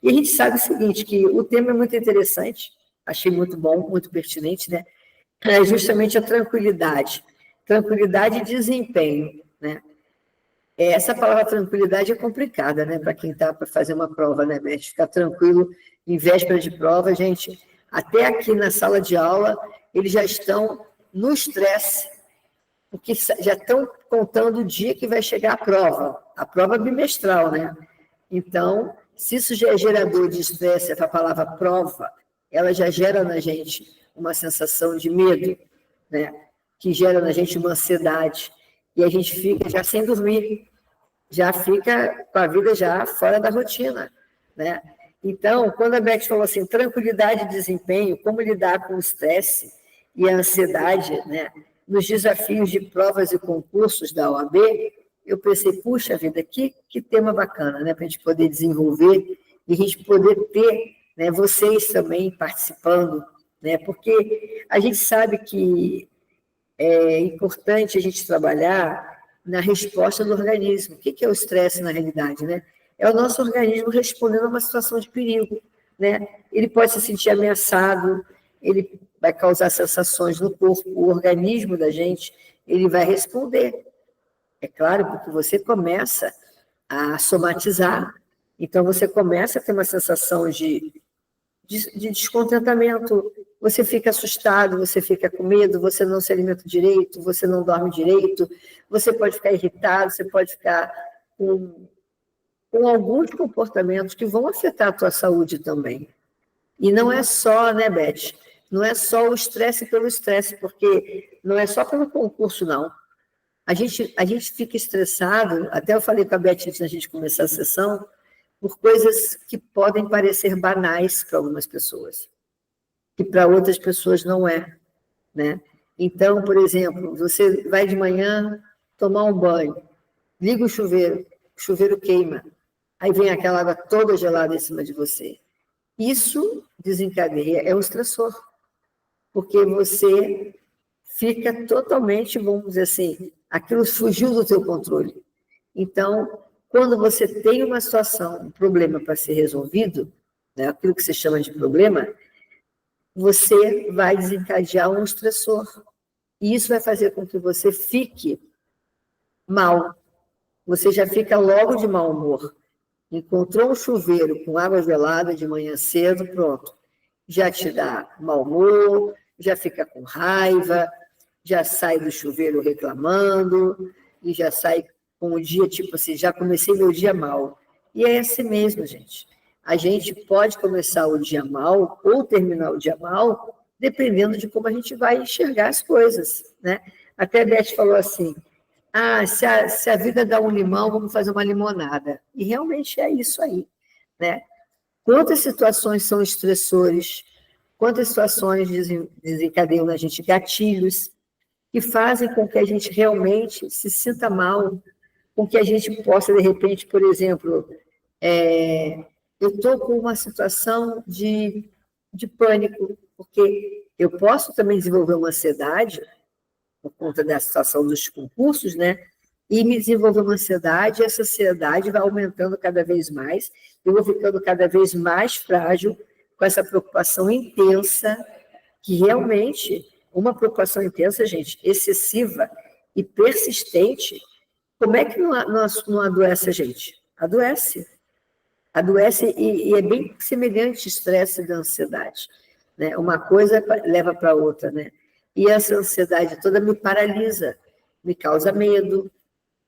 E a gente sabe o seguinte, que o tema é muito interessante, achei muito bom, muito pertinente, né? É justamente a tranquilidade. Tranquilidade e desempenho, né? Essa palavra tranquilidade é complicada, né? Para quem está para fazer uma prova, né, Beth? Ficar tranquilo em véspera de prova, gente. Até aqui na sala de aula, eles já estão no estresse, porque já estão contando o dia que vai chegar a prova bimestral, né? Então, se isso já é gerador de estresse, essa palavra prova, ela já gera na gente uma sensação de medo, né? Que gera na gente uma ansiedade, e a gente fica já sem dormir, já fica com a vida já fora da rotina, né? Então, quando a Beth falou assim, tranquilidade e desempenho, como lidar com o estresse e a ansiedade, né, nos desafios de provas e concursos da OAB, eu pensei, puxa vida, que tema bacana, né, para a gente poder desenvolver e a gente poder ter, né, vocês também participando, né, porque a gente sabe que é importante a gente trabalhar na resposta do organismo. O que é o estresse na realidade, né? É o nosso organismo respondendo a uma situação de perigo, né? Ele pode se sentir ameaçado, ele vai causar sensações no corpo, o organismo da gente, ele vai responder. É claro, porque você começa a somatizar, então você começa a ter uma sensação de descontentamento, você fica assustado, você fica com medo, você não se alimenta direito, você não dorme direito, você pode ficar irritado, você pode ficar com alguns comportamentos que vão afetar a tua saúde também. E não é só, né, Beth? Não é só o estresse pelo estresse, porque não é só pelo concurso, não. A gente fica estressado, até eu falei com a Beth antes da gente começar a sessão, por coisas que podem parecer banais para algumas pessoas, que para outras pessoas não é, né? Então, por exemplo, você vai de manhã tomar um banho, liga o chuveiro queima, aí vem aquela água toda gelada em cima de você. Isso desencadeia, é um estressor, porque você fica totalmente, vamos dizer assim, aquilo fugiu do teu controle. Então, quando você tem uma situação, um problema para ser resolvido, né, aquilo que se chama de problema, você vai desencadear um estressor. E isso vai fazer com que você fique mal. Você já fica logo de mau humor. Encontrou um chuveiro com água gelada de manhã cedo, pronto. Já te dá mau humor, já fica com raiva, já sai do chuveiro reclamando, e já sai com o dia, tipo assim, já comecei meu dia mal. E é assim mesmo, gente. A gente pode começar o dia mal ou terminar o dia mal, dependendo de como a gente vai enxergar as coisas, né? Até a Beth falou assim, se a vida dá um limão, vamos fazer uma limonada. E realmente é isso aí, né? Quantas situações são estressores, quantas situações desencadeiam na gente gatilhos, que fazem com que a gente realmente se sinta mal, com que a gente possa, de repente, por exemplo, eu estou com uma situação de pânico, porque eu posso também desenvolver uma ansiedade, por conta da situação dos concursos, né? E me desenvolver uma ansiedade, e essa ansiedade vai aumentando cada vez mais, eu vou ficando cada vez mais frágil, com essa preocupação intensa, que realmente, uma preocupação intensa, gente, excessiva e persistente, como é que não adoece a gente? Adoece. Adoece e é bem semelhante estresse da ansiedade, né? Uma coisa leva para outra, né? E essa ansiedade toda me paralisa, me causa medo,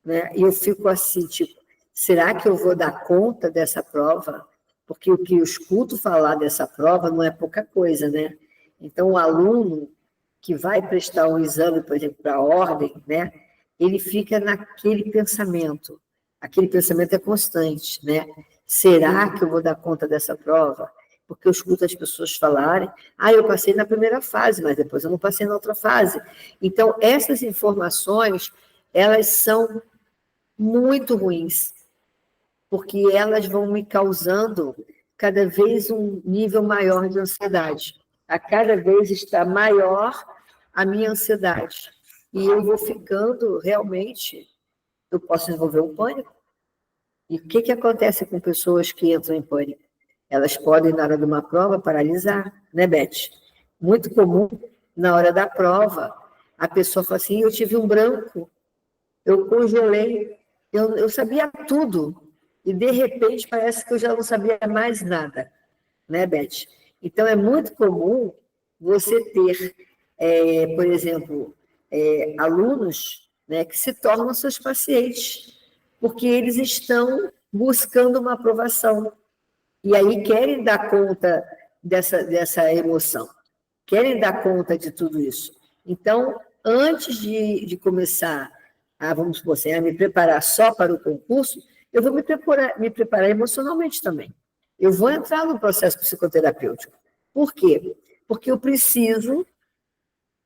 né? E eu fico assim, tipo, será que eu vou dar conta dessa prova? Porque o que eu escuto falar dessa prova não é pouca coisa, né? Então, o aluno que vai prestar um exame, por exemplo, para a ordem, né? Ele fica naquele pensamento. Aquele pensamento é constante, né? Será que eu vou dar conta dessa prova? Porque eu escuto as pessoas falarem, eu passei na primeira fase, mas depois eu não passei na outra fase. Então, essas informações, elas são muito ruins, porque elas vão me causando cada vez um nível maior de ansiedade. A cada vez está maior a minha ansiedade. E eu vou ficando realmente, eu posso desenvolver um pânico. E o que acontece com pessoas que entram em pânico? Elas podem, na hora de uma prova, paralisar, né, Beth? Muito comum, na hora da prova, a pessoa fala assim, eu tive um branco, eu congelei, eu sabia tudo, e de repente parece que eu já não sabia mais nada, né, Beth? Então, é muito comum você ter, por exemplo, alunos, né, que se tornam seus pacientes, porque eles estão buscando uma aprovação, e aí querem dar conta dessa emoção, querem dar conta de tudo isso. Então, antes de começar vamos supor assim, a me preparar só para o concurso, eu vou me preparar emocionalmente também. Eu vou entrar no processo psicoterapêutico. Por quê? Porque eu preciso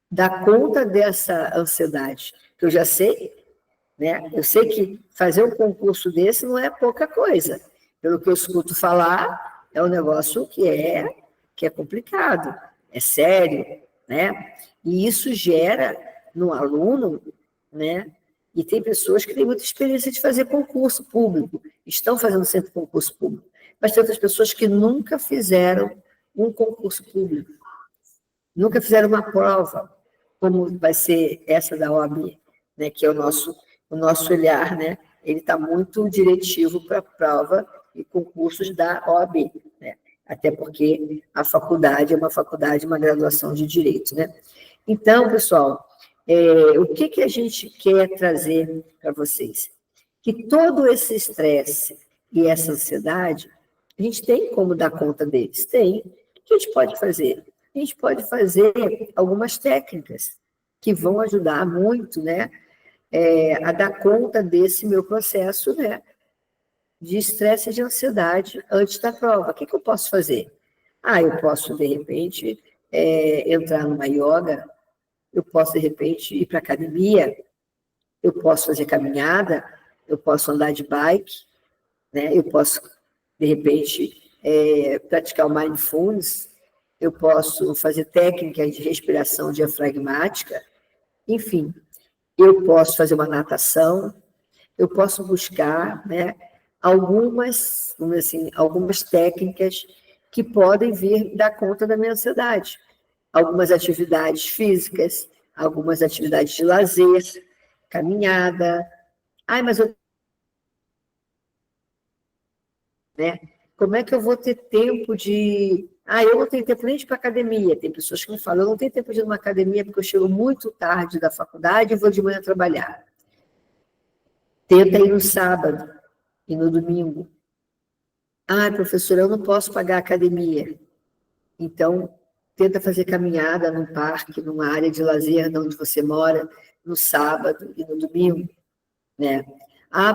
dar conta dessa ansiedade, que eu já sei, né? Eu sei que fazer um concurso desse não é pouca coisa. Pelo que eu escuto falar, é um negócio que é complicado, é sério, né? E isso gera no aluno, né? E tem pessoas que têm muita experiência de fazer concurso público, estão fazendo sempre concurso público, mas tem outras pessoas que nunca fizeram um concurso público, nunca fizeram uma prova, como vai ser essa da OAB, né, que é o nosso olhar, né, ele está muito diretivo para a prova e concursos da OAB, né, até porque a faculdade é uma graduação de Direito, né. Então, pessoal, o que a gente quer trazer para vocês? Que todo esse estresse e essa ansiedade, a gente tem como dar conta deles? Tem. O que a gente pode fazer? A gente pode fazer algumas técnicas que vão ajudar muito, né, a dar conta desse meu processo, né, de estresse e de ansiedade antes da prova. O que eu posso fazer? Eu posso, de repente, entrar numa yoga, eu posso, de repente, ir para academia, eu posso fazer caminhada, eu posso andar de bike, né? Eu posso, de repente, praticar o mindfulness, eu posso fazer técnicas de respiração diafragmática, enfim, eu posso fazer uma natação, eu posso buscar, né, algumas técnicas que podem vir dar conta da minha ansiedade. Algumas atividades físicas, algumas atividades de lazer, caminhada. Mas eu... Né? Como é que eu vou ter tempo de... eu não tenho tempo nem de ir para a academia. Tem pessoas que me falam, eu não tenho tempo de ir numa academia porque eu chego muito tarde da faculdade e vou de manhã trabalhar. Tenta ir no sábado e no domingo. Professora, eu não posso pagar a academia. Então, tenta fazer caminhada num parque, numa área de lazer onde você mora, no sábado e no domingo, né?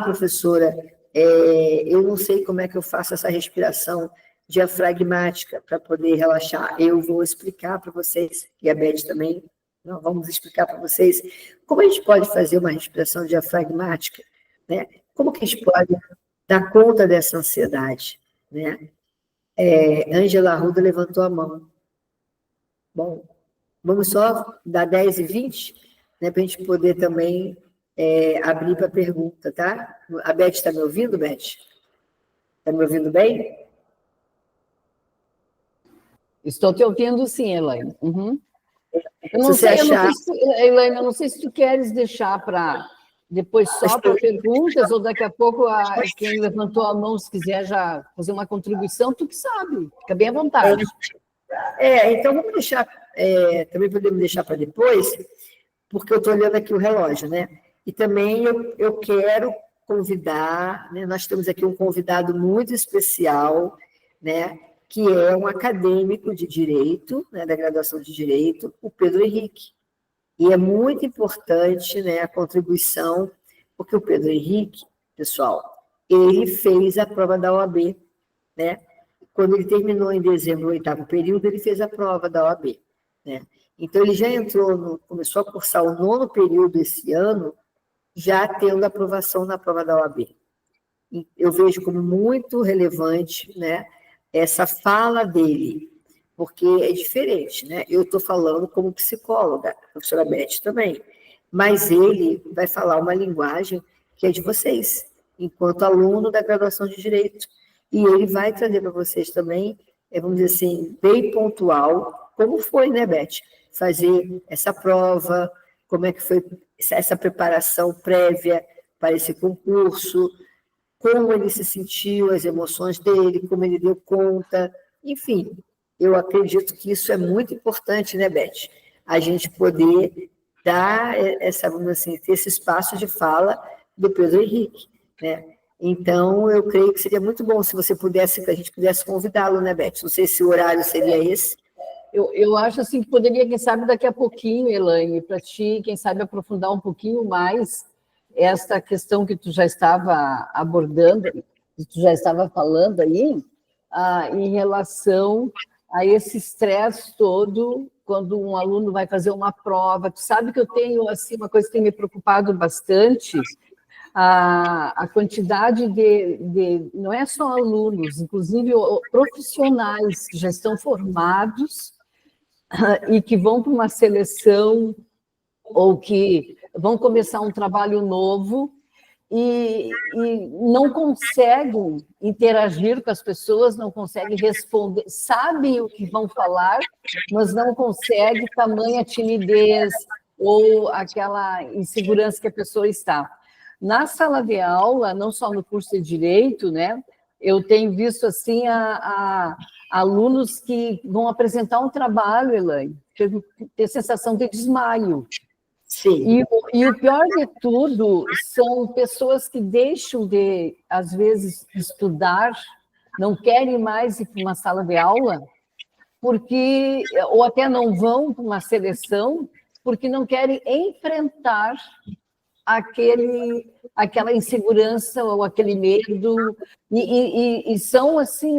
Professora, eu não sei como é que eu faço essa respiração diafragmática para poder relaxar. Eu vou explicar para vocês, e a Beth também, nós vamos explicar para vocês como a gente pode fazer uma respiração diafragmática, né? Como que a gente pode dar conta dessa ansiedade, né? Ângela Arruda levantou a mão. Bom, vamos só dar 10 e 20, né, para a gente poder também abrir para pergunta, tá? A Beth está me ouvindo, Beth? Está me ouvindo bem? Estou te ouvindo sim, Elaine. Uhum. Elaine, eu não sei se tu queres deixar para depois só para perguntas, ou daqui a pouco quem levantou a mão, se quiser já fazer uma contribuição, tu que sabe, fica bem à vontade. Então vamos deixar, também podemos deixar para depois, porque eu estou olhando aqui o relógio, né? E também eu quero convidar, né? Nós temos aqui um convidado muito especial, né? Que é um acadêmico de Direito, né? Da graduação de Direito, o Pedro Henrique. E é muito importante, né, a contribuição, porque o Pedro Henrique, pessoal, ele fez a prova da OAB, né? Quando ele terminou em dezembro o 8º período, ele fez a prova da OAB, né? Então, ele já começou a cursar o 9º período esse ano, já tendo aprovação na prova da OAB. E eu vejo como muito relevante, né, essa fala dele, porque é diferente, né? Eu estou falando como psicóloga, a professora Beth também, mas ele vai falar uma linguagem que é de vocês, enquanto aluno da graduação de Direito. e ele vai trazer para vocês também, vamos dizer assim, bem pontual, como foi, né, Beth? Fazer essa prova, como é que foi essa preparação prévia para esse concurso, como ele se sentiu, as emoções dele, como ele deu conta, enfim, eu acredito que isso é muito importante, né, Beth? A gente poder dar essa, vamos assim, ter esse espaço de fala do Pedro Henrique, né? Então, eu creio que seria muito bom se você pudesse, que a gente pudesse convidá-lo, né, Beth? Não sei se o horário seria esse. Eu acho assim que poderia, quem sabe, daqui a pouquinho, Elaine, para ti, quem sabe, aprofundar um pouquinho mais esta questão que tu já estava abordando, que tu já estava falando aí, em relação a esse estresse todo, quando um aluno vai fazer uma prova. Tu sabe que eu tenho, assim, uma coisa que tem me preocupado bastante, a quantidade não é só alunos, inclusive profissionais que já estão formados e que vão para uma seleção ou que vão começar um trabalho novo e não conseguem interagir com as pessoas, não conseguem responder, sabem o que vão falar, mas não conseguem, tamanha timidez ou aquela insegurança que a pessoa está. Na sala de aula, não só no curso de Direito, né, eu tenho visto assim alunos que vão apresentar um trabalho, Elaine, ter sensação de desmaio. Sim. E o pior de tudo são pessoas que deixam de, às vezes, estudar, não querem mais ir para uma sala de aula, porque, ou até não vão para uma seleção, porque não querem enfrentar aquela insegurança ou aquele medo, e são assim,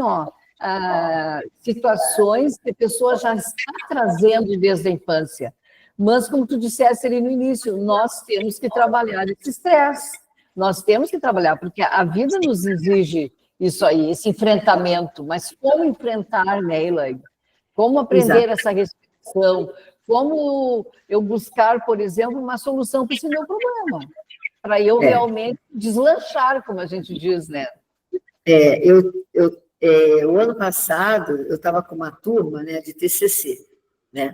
situações que a pessoa já está trazendo desde a infância. Mas, como tu disseste ali no início, nós temos que trabalhar esse estresse, nós temos que trabalhar, porque a vida nos exige isso aí, esse enfrentamento, mas como enfrentar, né, Elaine? Como aprender essa respiração? Como eu buscar, por exemplo, uma solução para esse meu problema? Para eu realmente deslanchar, como a gente diz, né? O ano passado, eu estava com uma turma, né, de TCC, né?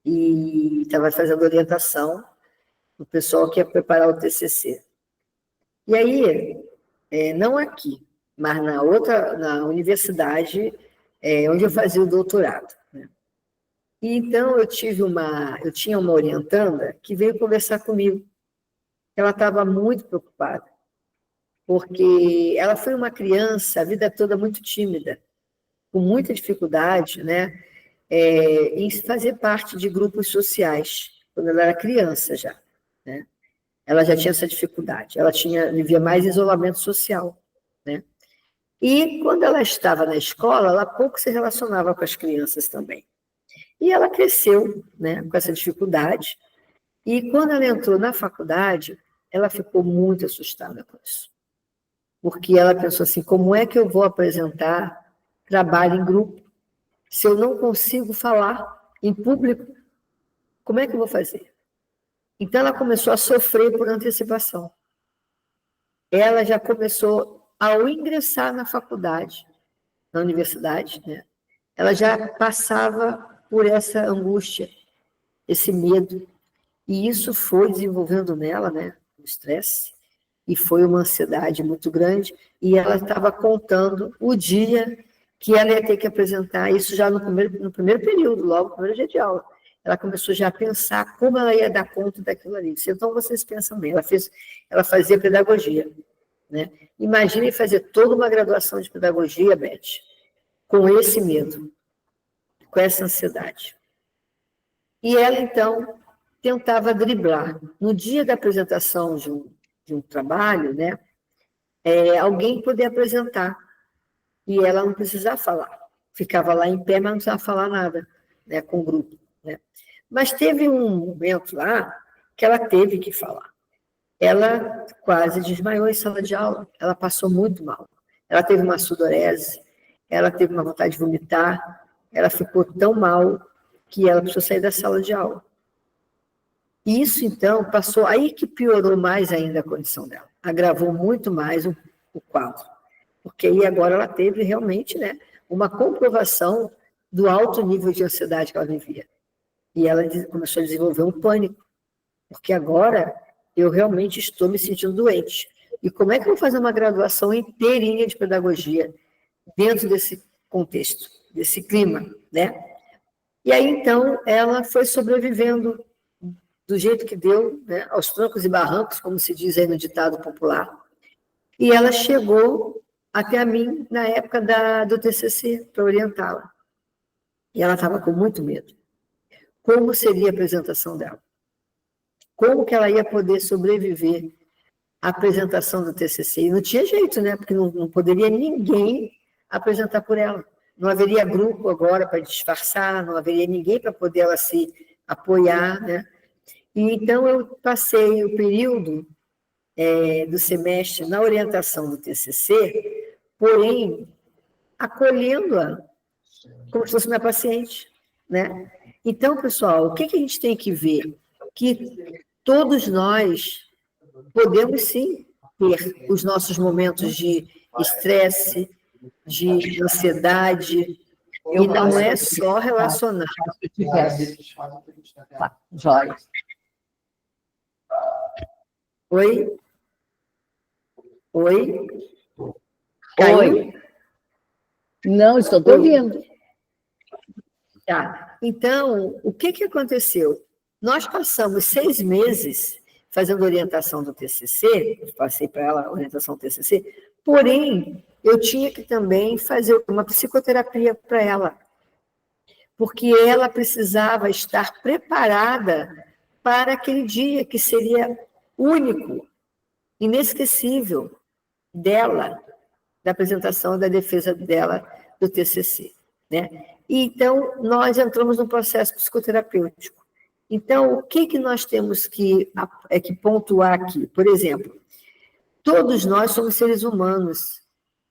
E estava fazendo orientação para o pessoal que ia preparar o TCC. E aí, não aqui, mas na universidade, onde eu fazia o doutorado, né? E então eu tinha uma orientanda que veio conversar comigo. Ela estava muito preocupada, porque ela foi uma criança a vida toda muito tímida, com muita dificuldade, né, em fazer parte de grupos sociais, quando ela era criança já, né? Ela já tinha essa dificuldade, vivia mais isolamento social, né? E quando ela estava na escola, ela pouco se relacionava com as crianças também. E ela cresceu, né, com essa dificuldade, e quando ela entrou na faculdade, ela ficou muito assustada com isso. Porque ela pensou assim, como é que eu vou apresentar trabalho em grupo se eu não consigo falar em público? Como é que eu vou fazer? Então, ela começou a sofrer por antecipação. Ela já começou, ao ingressar na faculdade, na universidade, né, ela já passava por essa angústia, esse medo. E isso foi desenvolvendo nela, né, o estresse, e foi uma ansiedade muito grande, e ela estava contando o dia que ela ia ter que apresentar isso já no primeiro período, logo no primeiro dia de aula. Ela começou já a pensar como ela ia dar conta daquilo ali. Então, vocês pensam bem, ela fazia pedagogia, né? Imaginem fazer toda uma graduação de pedagogia, Beth, com esse medo, com essa ansiedade. E ela, então, tentava driblar. No dia da apresentação de um trabalho, né, alguém poder apresentar, e ela não precisava falar. Ficava lá em pé, mas não precisava falar nada, né, com o grupo, né? Mas teve um momento lá que ela teve que falar. Ela quase desmaiou em sala de aula, ela passou muito mal. Ela teve uma sudorese, ela teve uma vontade de vomitar, ela ficou tão mal que ela precisou sair da sala de aula. E isso, então, passou, aí que piorou mais ainda a condição dela, agravou muito mais o quadro, porque aí agora ela teve realmente, né, uma comprovação do alto nível de ansiedade que ela vivia. E ela começou a desenvolver um pânico, porque agora eu realmente estou me sentindo doente. E como é que eu vou fazer uma graduação inteirinha de pedagogia dentro desse contexto, desse clima, né? E aí, então, ela foi sobrevivendo do jeito que deu, né, aos trancos e barrancos, como se diz aí no ditado popular. E ela chegou até a mim na época do TCC, para orientá-la. E ela estava com muito medo. Como seria a apresentação dela? Como que ela ia poder sobreviver à apresentação do TCC? E não tinha jeito, né? Porque não poderia ninguém apresentar por ela. Não haveria grupo agora para disfarçar, não haveria ninguém para poder ela se apoiar, né? E então eu passei o período do semestre na orientação do TCC, porém acolhendo-a como se fosse minha paciente, né? Então, pessoal, o que a gente tem que ver? Que todos nós podemos, sim, ter os nossos momentos de estresse, de ansiedade, e não é só relacionar. Tá, joia. Oi? Oi? Caiu? Oi. Não, estou te ouvindo. Tá. Então, o que aconteceu? Nós passamos 6 meses fazendo orientação do TCC, eu passei para ela a orientação do TCC, porém, eu tinha que também fazer uma psicoterapia para ela, porque ela precisava estar preparada para aquele dia que seria único, inesquecível dela, da apresentação da defesa dela do TCC, né? E, então, nós entramos no processo psicoterapêutico. Então, o que nós temos que pontuar aqui? Por exemplo, todos nós somos seres humanos,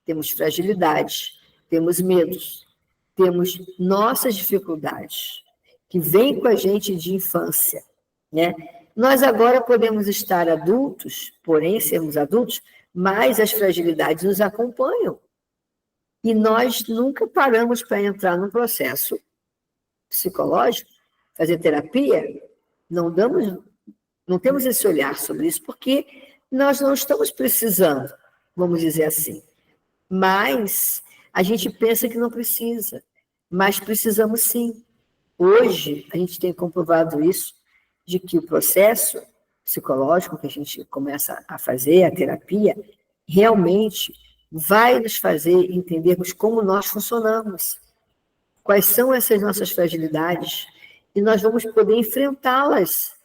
temos fragilidades, temos medos, temos nossas dificuldades, que vêm com a gente de infância, né? Nós agora podemos estar adultos, porém sermos adultos, mas as fragilidades nos acompanham. E nós nunca paramos para entrar num processo psicológico, fazer terapia, não temos esse olhar sobre isso, porque nós não estamos precisando, vamos dizer assim. Mas a gente pensa que não precisa, mas precisamos sim. Hoje, a gente tem comprovado isso, de que o processo psicológico que a gente começa a fazer, a terapia, realmente vai nos fazer entendermos como nós funcionamos, quais são essas nossas fragilidades, e nós vamos poder enfrentá-las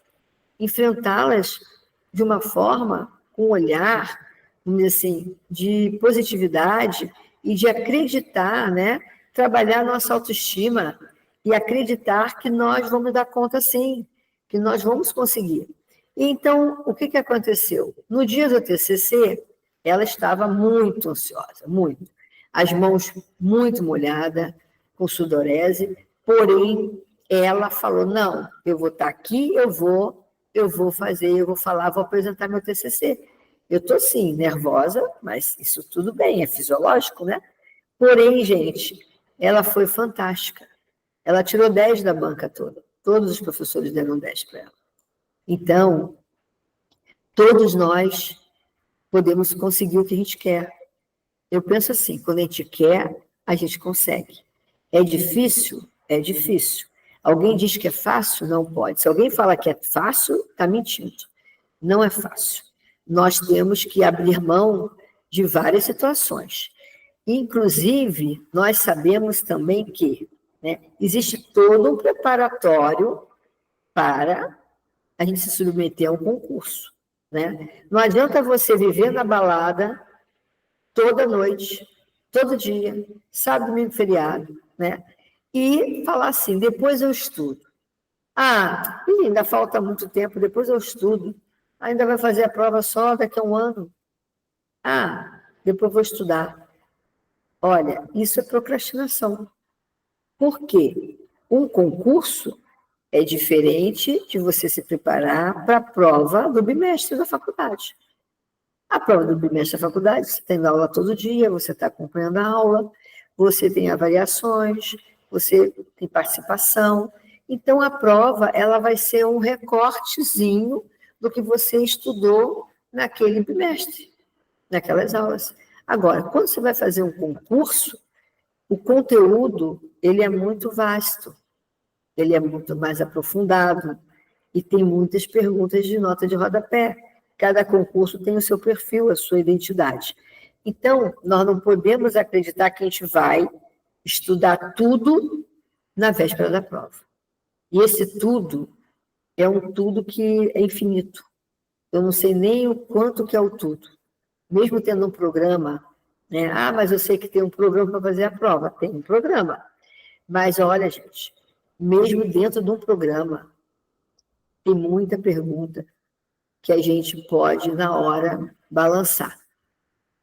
de uma forma, com um olhar, vamos dizer assim, de positividade e de acreditar, né? Trabalhar nossa autoestima e acreditar que nós vamos dar conta sim, que nós vamos conseguir. Então, o que aconteceu? No dia do TCC, ela estava muito ansiosa, muito. As mãos muito molhadas, com sudorese, porém, ela falou, não, eu vou estar aqui, eu vou fazer, eu vou falar, vou apresentar meu TCC. Eu estou, sim, nervosa, mas isso tudo bem, é fisiológico, né? Porém, gente, ela foi fantástica. Ela tirou 10 da banca toda. Todos os professores deram 10 para ela. Então, todos nós podemos conseguir o que a gente quer. Eu penso assim, quando a gente quer, a gente consegue. É difícil? É difícil. Alguém diz que é fácil? Não pode. Se alguém fala que é fácil, está mentindo. Não é fácil. Nós temos que abrir mão de várias situações. Inclusive, nós sabemos também que, né, existe todo um preparatório para a gente se submeter a um concurso, né? Não adianta você viver na balada toda noite, todo dia, sábado, domingo, feriado, né? E falar assim, depois eu estudo. Ah, ainda falta muito tempo, depois eu estudo. Ainda vai fazer a prova só daqui a um ano. Ah, depois eu vou estudar. Olha, isso é procrastinação. Por quê? Um concurso é diferente de você se preparar para a prova do bimestre da faculdade. A prova do bimestre da faculdade, você tem aula todo dia, você está acompanhando a aula, você tem avaliações, você tem participação. Então, a prova ela vai ser um recortezinho do que você estudou naquele bimestre, naquelas aulas. Agora, quando você vai fazer um concurso, o conteúdo ele é muito vasto, ele é muito mais aprofundado e tem muitas perguntas de nota de rodapé. Cada concurso tem o seu perfil, a sua identidade. Então, nós não podemos acreditar que a gente vai estudar tudo na véspera da prova. E esse tudo é um tudo que é infinito. Eu não sei nem o quanto que é o tudo. Mesmo tendo um programa, né? Ah, mas eu sei que tem um programa para fazer a prova. Tem um programa. Mas olha, gente, mesmo dentro de um programa, tem muita pergunta que a gente pode, na hora, balançar,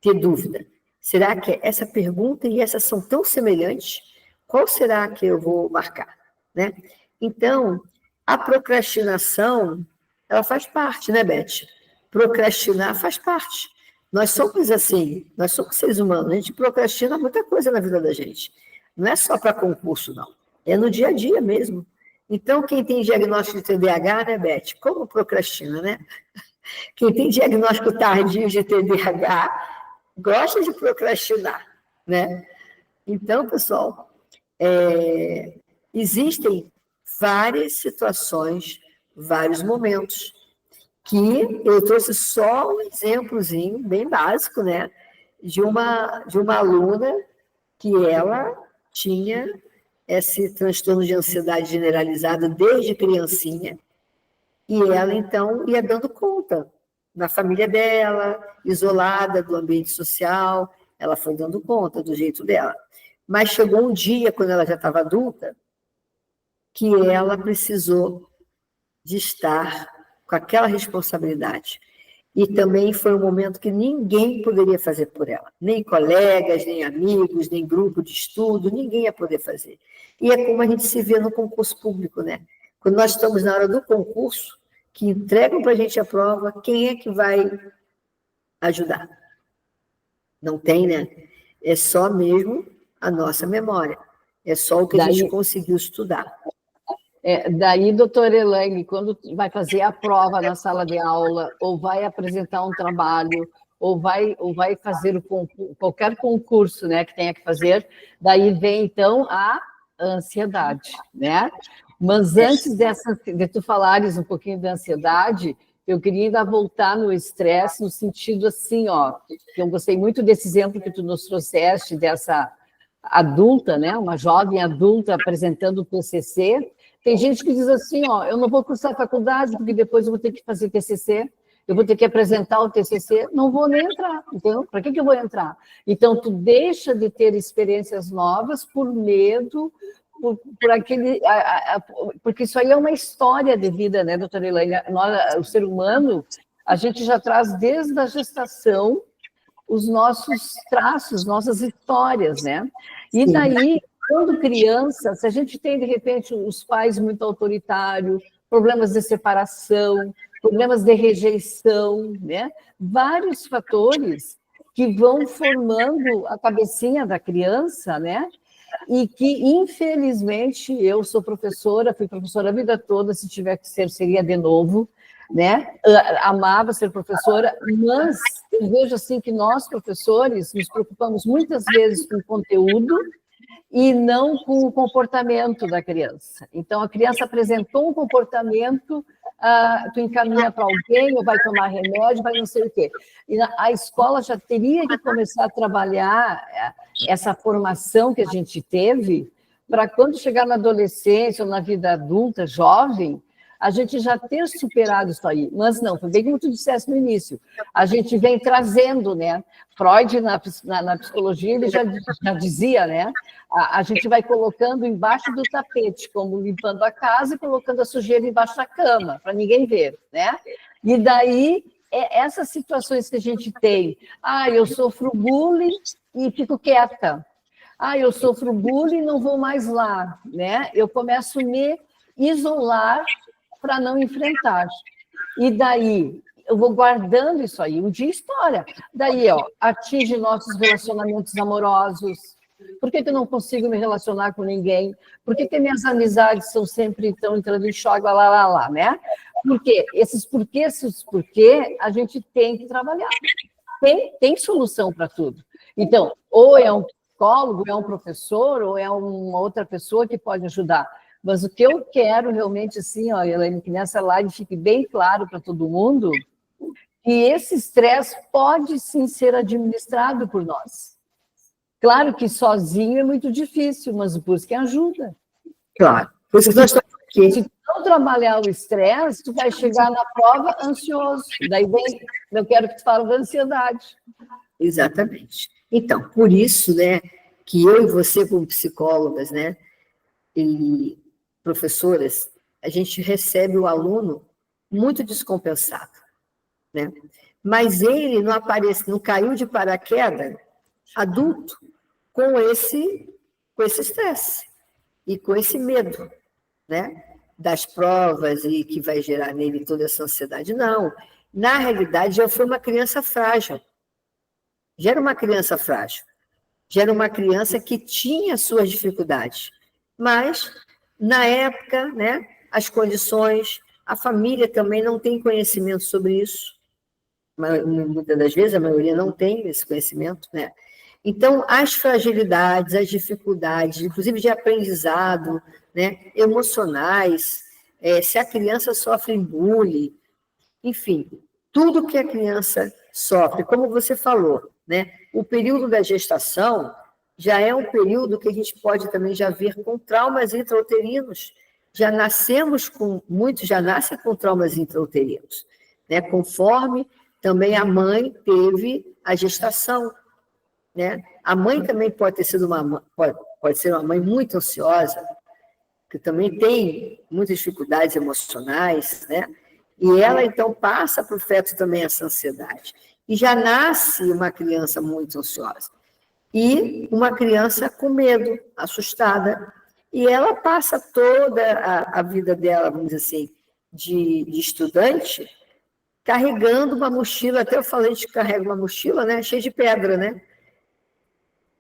ter dúvida. Será que essa pergunta e essa são tão semelhantes? Qual será que eu vou marcar? Né? Então, a procrastinação, ela faz parte, né, Beth? Procrastinar faz parte. Nós somos assim, nós somos seres humanos, a gente procrastina muita coisa na vida da gente. Não é só para concurso, não. É no dia a dia mesmo. Então, quem tem diagnóstico de TDAH, né, Beth? Como procrastina, né? Quem tem diagnóstico tardio de TDAH gosta de procrastinar, né? Então, pessoal, existem várias situações, vários momentos, que eu trouxe só um exemplozinho bem básico, né? De uma aluna que ela tinha esse transtorno de ansiedade generalizada desde criancinha, e ela, então, ia dando conta na família dela, isolada do ambiente social, ela foi dando conta do jeito dela. Mas chegou um dia, quando ela já estava adulta, que ela precisou de estar com aquela responsabilidade. E também foi um momento que ninguém poderia fazer por ela. Nem colegas, nem amigos, nem grupo de estudo, ninguém ia poder fazer. E é como a gente se vê no concurso público, né? Quando nós estamos na hora do concurso, que entregam para a gente a prova, quem é que vai ajudar? Não tem, né? É só mesmo a nossa memória. É só o que a gente conseguiu estudar. Daí, doutora Elaine, quando vai fazer a prova na sala de aula, ou vai apresentar um trabalho, ou vai fazer qualquer concurso, né, que tenha que fazer, daí vem, então, a ansiedade, né? Mas antes de tu falares um pouquinho da ansiedade, eu queria ainda voltar no estresse, no sentido assim, ó, que eu gostei muito desse exemplo que tu nos trouxeste, dessa adulta, né, uma jovem adulta apresentando o TCC. Tem gente que diz assim, ó, eu não vou cursar faculdade porque depois eu vou ter que fazer TCC, eu vou ter que apresentar o TCC, não vou nem entrar, entendeu? Para que eu vou entrar? Então, tu deixa de ter experiências novas por medo, por aquele... porque isso aí é uma história de vida, né, doutora Elaine? O ser humano, a gente já traz desde a gestação os nossos traços, nossas histórias, né? E daí... Quando criança, se a gente tem, de repente, os pais muito autoritários, problemas de separação, problemas de rejeição, né? Vários fatores que vão formando a cabecinha da criança, né? E que, infelizmente, eu sou professora, fui professora a vida toda, se tiver que ser, seria de novo, né? Amava ser professora, mas eu vejo assim que nós, professores, nos preocupamos muitas vezes com o conteúdo, e não com o comportamento da criança. Então, a criança apresentou um comportamento, tu encaminha para alguém, ou vai tomar remédio, vai não sei o quê. E a escola já teria que começar a trabalhar essa formação que a gente teve, para quando chegar na adolescência ou na vida adulta, jovem, a gente já ter superado isso aí. Mas não, foi bem como tu disseste no início, a gente vem trazendo, né? Freud, na psicologia, ele já dizia, né? A gente vai colocando embaixo do tapete, como limpando a casa e colocando a sujeira embaixo da cama, para ninguém ver, né? E daí, essas situações que a gente tem, eu sofro bullying e fico quieta. Eu sofro bullying e não vou mais lá, né? Eu começo a me isolar para não enfrentar. E daí, eu vou guardando isso aí, um dia estoura. Daí, ó, atinge nossos relacionamentos amorosos. Por que eu não consigo me relacionar com ninguém? Por que minhas amizades são sempre estão entrando em choque, lá, né? Porque esses porquê, a gente tem que trabalhar. Tem solução para tudo. Então, ou é um psicólogo, é um professor, ou é uma outra pessoa que pode ajudar. Mas o que eu quero realmente, assim, ó, Elaine, que nessa live fique bem claro para todo mundo, que esse estresse pode sim ser administrado por nós. Claro que sozinho é muito difícil, mas busque ajuda. Claro. Por isso que nós estamos aqui. Se tu não trabalhar o estresse, tu vai chegar na prova ansioso. Daí vem, eu quero que tu fale da ansiedade. Exatamente. Então, por isso, né, que eu e você, como psicólogas, né, e professoras, a gente recebe o aluno muito descompensado, né? Mas ele não aparece, não caiu de paraquedas adulto com esse estresse e com esse medo, né? Das provas e que vai gerar nele toda essa ansiedade. Não. Na realidade, já foi uma criança frágil. Já era uma criança frágil. Já era uma criança que tinha suas dificuldades. Mas, na época, né, as condições, a família também não tem conhecimento sobre isso. Muitas das vezes, a maioria não tem esse conhecimento, né? Então, as fragilidades, as dificuldades, inclusive de aprendizado, né, emocionais, se a criança sofre bullying, enfim, tudo que a criança sofre, como você falou, né, o período da gestação já é um período que a gente pode também já ver com traumas intrauterinos. Já nascemos com, muitos já nascem com traumas intrauterinos, né, conforme também a mãe teve a gestação. Né? A mãe também pode ter sido pode ser uma mãe muito ansiosa, que também tem muitas dificuldades emocionais, né? E ela, então, passa para o feto também essa ansiedade. E já nasce uma criança muito ansiosa. E uma criança com medo, assustada. E ela passa toda a vida dela, vamos dizer assim, de estudante, carregando uma mochila, até eu falei de carrega uma mochila, né? Cheia de pedra, né?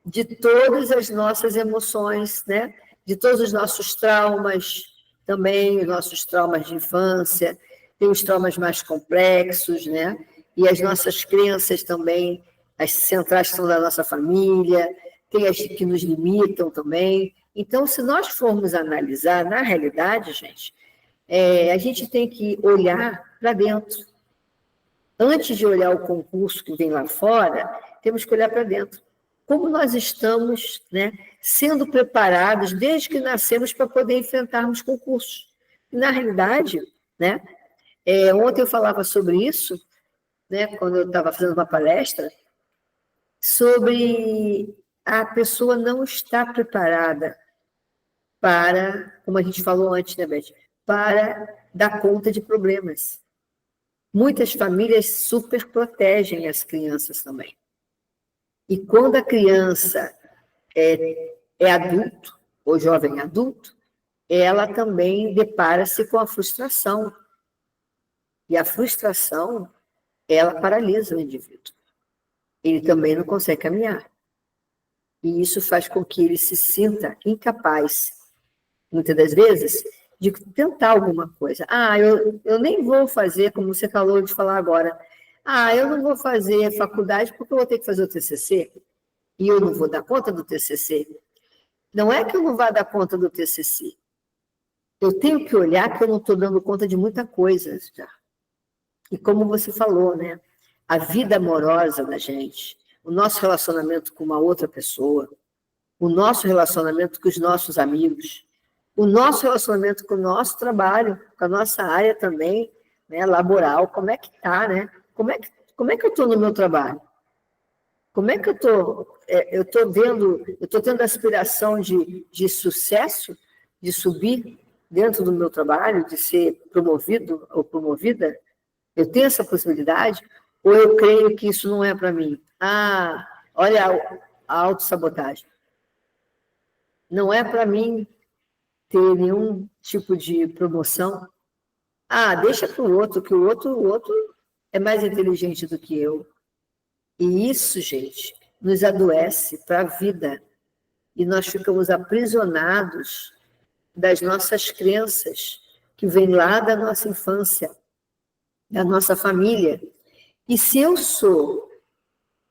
De todas as nossas emoções, né? De todos os nossos traumas, também os nossos traumas de infância, tem os traumas mais complexos, né? E as nossas crenças também, as centrais que são da nossa família, tem as que nos limitam também. Então, se nós formos analisar, na realidade, gente, a gente tem que olhar para dentro. Antes de olhar o concurso que vem lá fora, temos que olhar para dentro. Como nós estamos, né, sendo preparados desde que nascemos para poder enfrentarmos concursos. Na realidade, né, ontem eu falava sobre isso, né, quando eu estava fazendo uma palestra, sobre a pessoa não estar preparada para, como a gente falou antes, né, Beth, para dar conta de problemas. Muitas famílias super protegem as crianças também. E quando a criança é adulto, ou jovem adulto, ela também depara-se com a frustração. E a frustração, ela paralisa o indivíduo. Ele também não consegue caminhar. E isso faz com que ele se sinta incapaz, muitas das vezes, de tentar alguma coisa. Eu nem vou fazer, como você falou de falar agora, eu não vou fazer faculdade porque eu vou ter que fazer o TCC. E eu não vou dar conta do TCC. Não é que eu não vá dar conta do TCC. Eu tenho que olhar que eu não estou dando conta de muita coisa já. E como você falou, né? A vida amorosa da gente, o nosso relacionamento com uma outra pessoa, o nosso relacionamento com os nossos amigos, o nosso relacionamento com o nosso trabalho, com a nossa área também, né, laboral, como é que está, né? Como é que eu estou no meu trabalho? Como é que eu estou? Eu estou tendo aspiração de sucesso, de subir dentro do meu trabalho, de ser promovido ou promovida? Eu tenho essa possibilidade? Ou eu creio que isso não é para mim? Olha a autossabotagem. Não é para mim ter nenhum tipo de promoção. Deixa para o outro, que o outro é mais inteligente do que eu. E isso, gente, nos adoece para a vida. E nós ficamos aprisionados das nossas crenças, que vêm lá da nossa infância, da nossa família. E se eu sou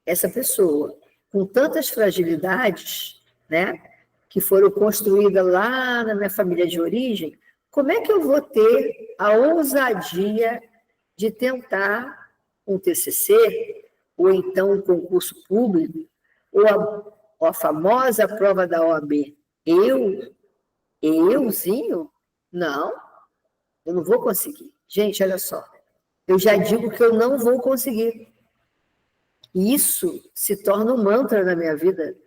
essa pessoa com tantas fragilidades, né, que foram construídas lá na minha família de origem, como é que eu vou ter a ousadia de tentar um TCC, ou então um concurso público, ou a famosa prova da OAB? Euzinho? Não, eu não vou conseguir. Gente, olha só, eu já digo que eu não vou conseguir. E isso se torna um mantra na minha vida.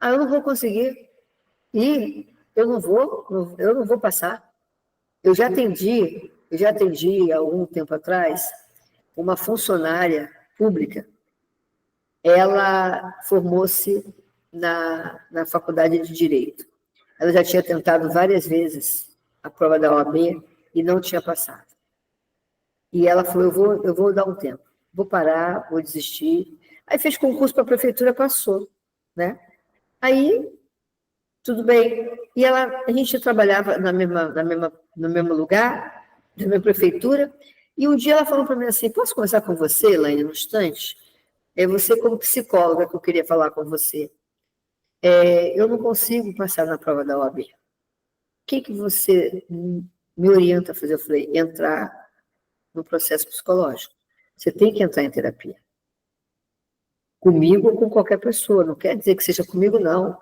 Ah, eu não vou conseguir. E eu não vou passar. Eu já atendi há algum tempo atrás uma funcionária pública. Ela formou-se na faculdade de Direito. Ela já tinha tentado várias vezes a prova da OAB e não tinha passado. E ela falou, eu vou dar um tempo, vou parar, vou desistir. Aí fez concurso para a prefeitura, passou, né? Aí, tudo bem. E a gente trabalhava no mesmo lugar, na mesma prefeitura, e um dia ela falou para mim assim, posso conversar com você, Elaine, no instante? É você como psicóloga que eu queria falar com você. Eu não consigo passar na prova da OAB. O que você me orienta a fazer? Eu falei, entrar no processo psicológico. Você tem que entrar em terapia. Comigo ou com qualquer pessoa. Não quer dizer que seja comigo, não.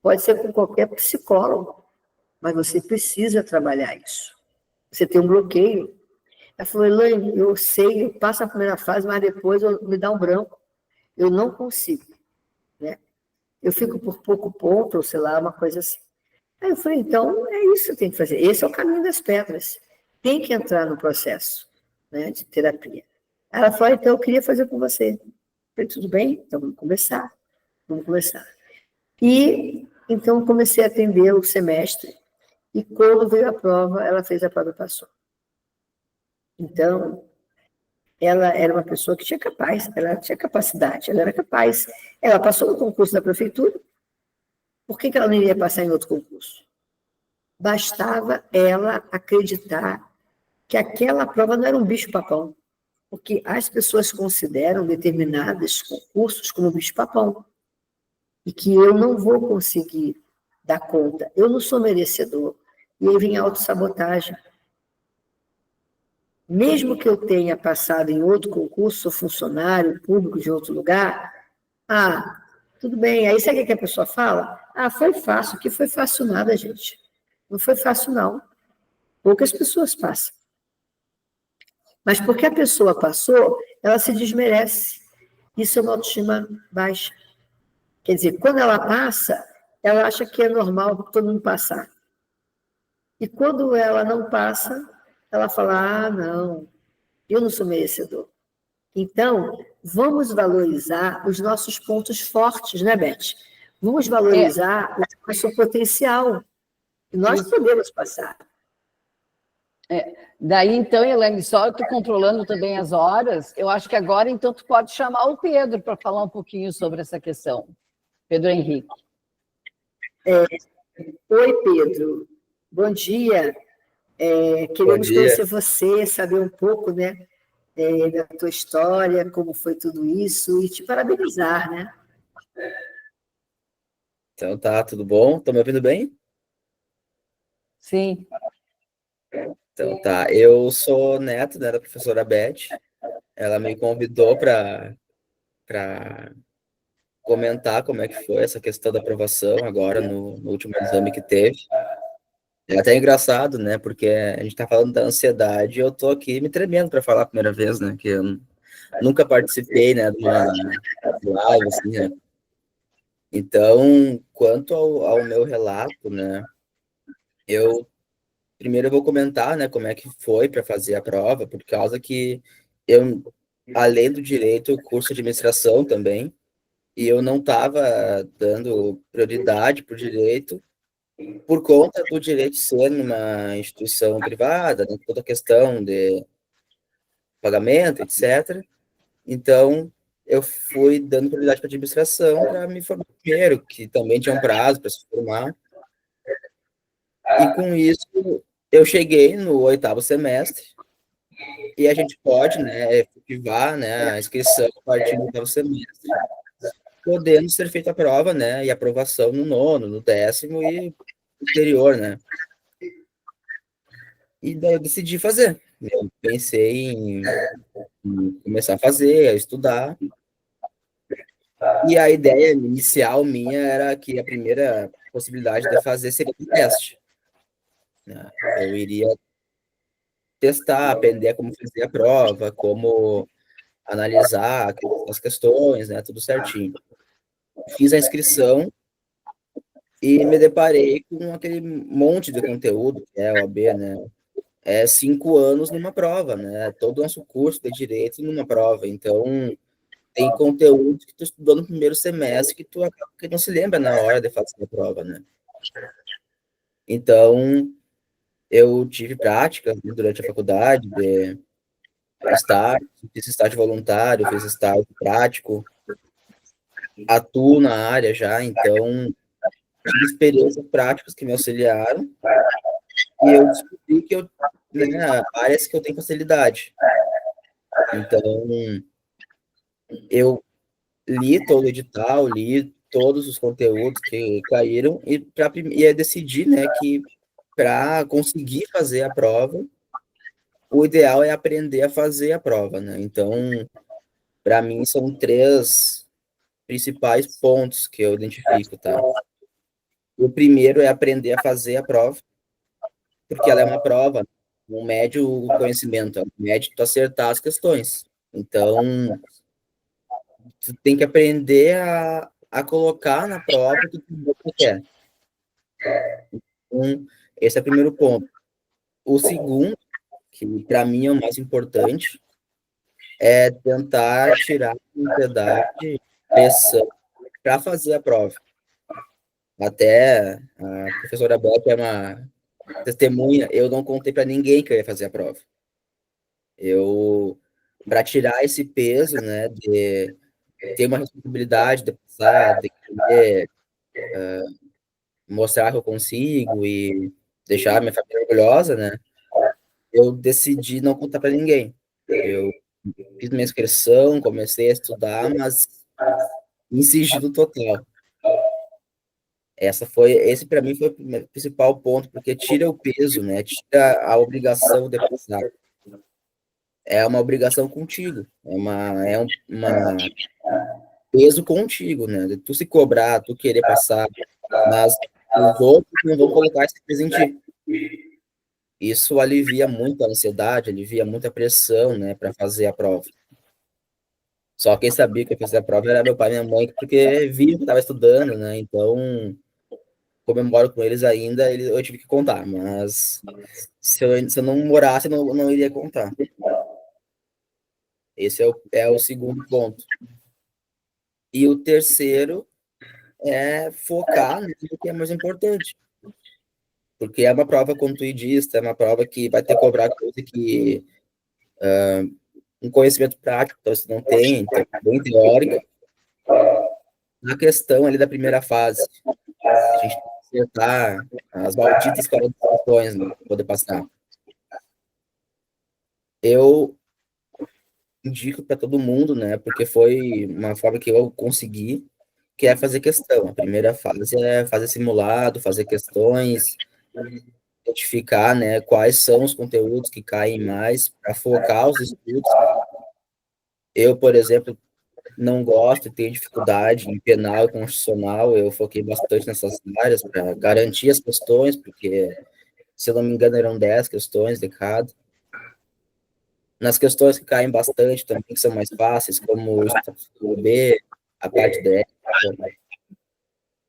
Pode ser com qualquer psicólogo. Mas você precisa trabalhar isso. Você tem um bloqueio. Ela falou, Elaine, eu sei, eu passo a primeira fase, mas depois me dá um branco. Eu não consigo. Né? Eu fico por pouco ponto, ou sei lá, uma coisa assim. Aí eu falei, então, é isso que tem que fazer. Esse é o caminho das pedras. Tem que entrar no processo, né, de terapia. Ela falou, então, eu queria fazer com você. Eu falei, tudo bem? Então, vamos começar. Vamos começar. E, então, comecei a atender o semestre. E quando veio a prova, ela fez a prova e passou. Então, ela era uma pessoa que ela tinha capacidade, ela era capaz. Ela passou no concurso da prefeitura. Por que ela não iria passar em outro concurso? Bastava ela acreditar que aquela prova não era um bicho-papão, porque as pessoas consideram determinados concursos como bicho-papão, e que eu não vou conseguir dar conta, eu não sou merecedor, e aí vem a autossabotagem. Mesmo que eu tenha passado em outro concurso, sou funcionário público de outro lugar, tudo bem, aí sabe o que a pessoa fala? Foi fácil, que foi fácil nada, gente. Não foi fácil, não. Poucas pessoas passam. Mas porque a pessoa passou, ela se desmerece. Isso é uma autoestima baixa. Quer dizer, quando ela passa, ela acha que é normal todo mundo passar. E quando ela não passa, ela fala, não, eu não sou merecedor. Então, vamos valorizar os nossos pontos fortes, né, Beth? Vamos valorizar o nosso potencial. E nós podemos passar. Daí, então, Elaine, só eu estou controlando também as horas. Eu acho que agora, então, tu pode chamar o Pedro para falar um pouquinho sobre essa questão. Pedro Henrique. Oi, Pedro. Bom dia. Queremos conhecer você, saber um pouco, né, da tua história, como foi tudo isso, e te parabenizar, né? Então tá, tudo bom? Estão me ouvindo bem? Sim. Então tá, eu sou neto, né, da professora Beth. Ela me convidou para comentar como é que foi essa questão da aprovação agora no último exame que teve. É até engraçado, né, porque a gente tá falando da ansiedade e eu tô aqui me tremendo para falar a primeira vez, né, que eu nunca participei, né, de uma live, assim, né. Então, quanto ao meu relato, né, primeiro eu vou comentar, né, como é que foi para fazer a prova, por causa que eu, além do direito, eu curso administração também, e eu não estava dando prioridade para o direito, por conta do direito ser numa instituição privada, né, toda a questão de pagamento, etc. Então, eu fui dando prioridade para administração para me formar primeiro, que também tinha um prazo para se formar. E com isso, eu cheguei no 8º semestre e a gente pode, né, efetivar, né, a inscrição a partir do 8º semestre, podendo ser feita a prova, né, e aprovação no 9º, no 10º e posterior, né. E daí eu decidi fazer. Eu pensei em começar a fazer, a estudar. E a ideia inicial minha era que a primeira possibilidade de fazer seria um teste, né? Eu iria testar, aprender como fazer a prova, como analisar as questões, né? Tudo certinho. Fiz a inscrição e me deparei com aquele monte de conteúdo que é a OAB, né? É 5 anos numa prova, né? Todo o nosso curso de direito numa prova. Então, tem conteúdo que tu estudou no primeiro semestre que não se lembra na hora de fazer a prova, né? Então, eu tive prática durante a faculdade de estágio, fiz estágio voluntário, fiz estágio prático, atuo na área já, então tive experiências práticas que me auxiliaram e eu descobri que né, áreas que eu tenho facilidade. Então, eu li todo o edital, li todos os conteúdos que caíram e eu decidi, né, que para conseguir fazer a prova, o ideal é aprender a fazer a prova, né? Então, para mim são 3 principais pontos que eu identifico, tá? O primeiro é aprender a fazer a prova, porque ela é uma prova, não mede o conhecimento, ela mede tu acertar as questões. Então, tu tem que aprender a colocar na prova o que tu quer. Então, esse é o primeiro ponto. O segundo, que para mim é o mais importante, é tentar tirar a ansiedade, pressão para fazer a prova. Até a professora Beck é uma testemunha, eu não contei para ninguém que eu ia fazer a prova. Para tirar esse peso, né, de ter uma responsabilidade de passar, de querer mostrar que eu consigo e deixar minha família orgulhosa, né, eu decidi não contar para ninguém. Eu fiz minha inscrição, comecei a estudar, mas em sigilo total. Esse para mim foi o principal ponto, porque tira o peso, né? Tira a obrigação de passar. É uma obrigação contigo, uma peso contigo, né? De tu se cobrar, tu querer passar, mas os outros não vão colocar esse peso em ti. Isso alivia muito a ansiedade, alivia muita pressão, né, para fazer a prova. Só quem sabia que eu ia fazer a prova era meu pai e minha mãe, porque viam que eu estava estudando, né? Então, como eu moro com eles ainda, eu tive que contar, mas se eu não morasse, eu não iria contar. Esse é o segundo ponto. E o terceiro é focar no que é mais importante. Porque é uma prova contuidista, é uma prova que vai ter que cobrar coisa que um conhecimento prático, então você não tem, então, bem teórico. Na questão ali da primeira fase, a gente tem que acertar as malditas 40 questões, né, para poder passar. Eu indico para todo mundo, né, porque foi uma forma que eu consegui, que é fazer questão. A primeira fase é fazer simulado, fazer questões, identificar, né, quais são os conteúdos que caem mais, para focar os estudos. Eu, por exemplo, não gosto e tenho dificuldade em penal e constitucional, eu foquei bastante nessas áreas para garantir as questões, porque, se eu não me engano, eram 10 questões de cada. Nas questões que caem bastante também, que são mais fáceis, como o Estatuto B, a parte da ética,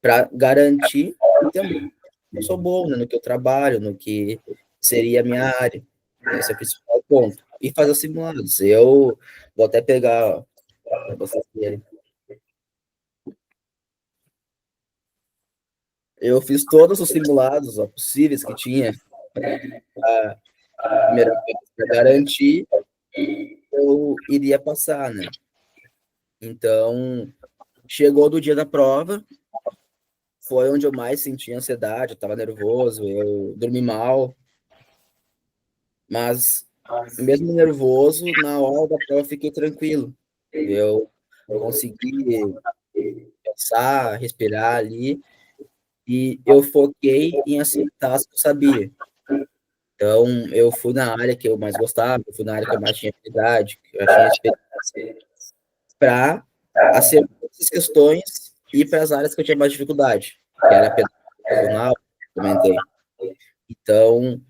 para garantir que também eu sou bom, né, no que eu trabalho, no que seria a minha área. Esse é o principal ponto. E fazer os simulados. Eu vou até pegar para vocês verem. Eu fiz todos os simulados possíveis que tinha para garantir que eu iria passar, né? Então, chegou do dia da prova, foi onde eu mais senti ansiedade, eu estava nervoso, eu dormi mal, mas mesmo nervoso, na hora da prova eu fiquei tranquilo. Eu consegui pensar, respirar ali, e eu foquei em acertar as que eu sabia. Então, eu fui na área que eu mais gostava, eu fui na área que eu mais tinha habilidade, que eu tinha experiência, para acertar essas questões e para as áreas que eu tinha mais dificuldade, que era pedagógica, comentei. Então,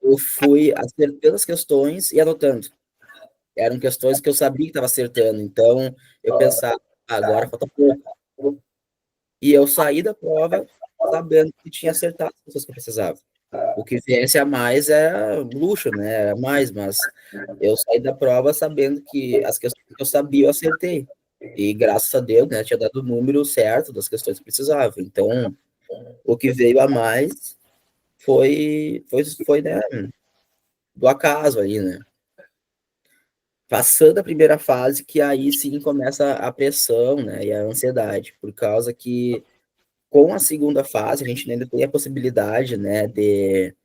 eu fui acertando as questões e anotando. Eram questões que eu sabia que estava acertando, então eu pensava, agora falta pouco. E eu saí da prova sabendo que tinha acertado as coisas que eu precisava. O que viesse a mais é luxo, né? Era mais, mas eu saí da prova sabendo que as questões que eu sabia, eu acertei. E graças a Deus, né, tinha dado o número certo das questões que precisava. Então, o que veio a mais foi né, do acaso aí, né? Passando a primeira fase, que aí sim começa a pressão, né, e a ansiedade, por causa que com a segunda fase a gente ainda tem a possibilidade, né, de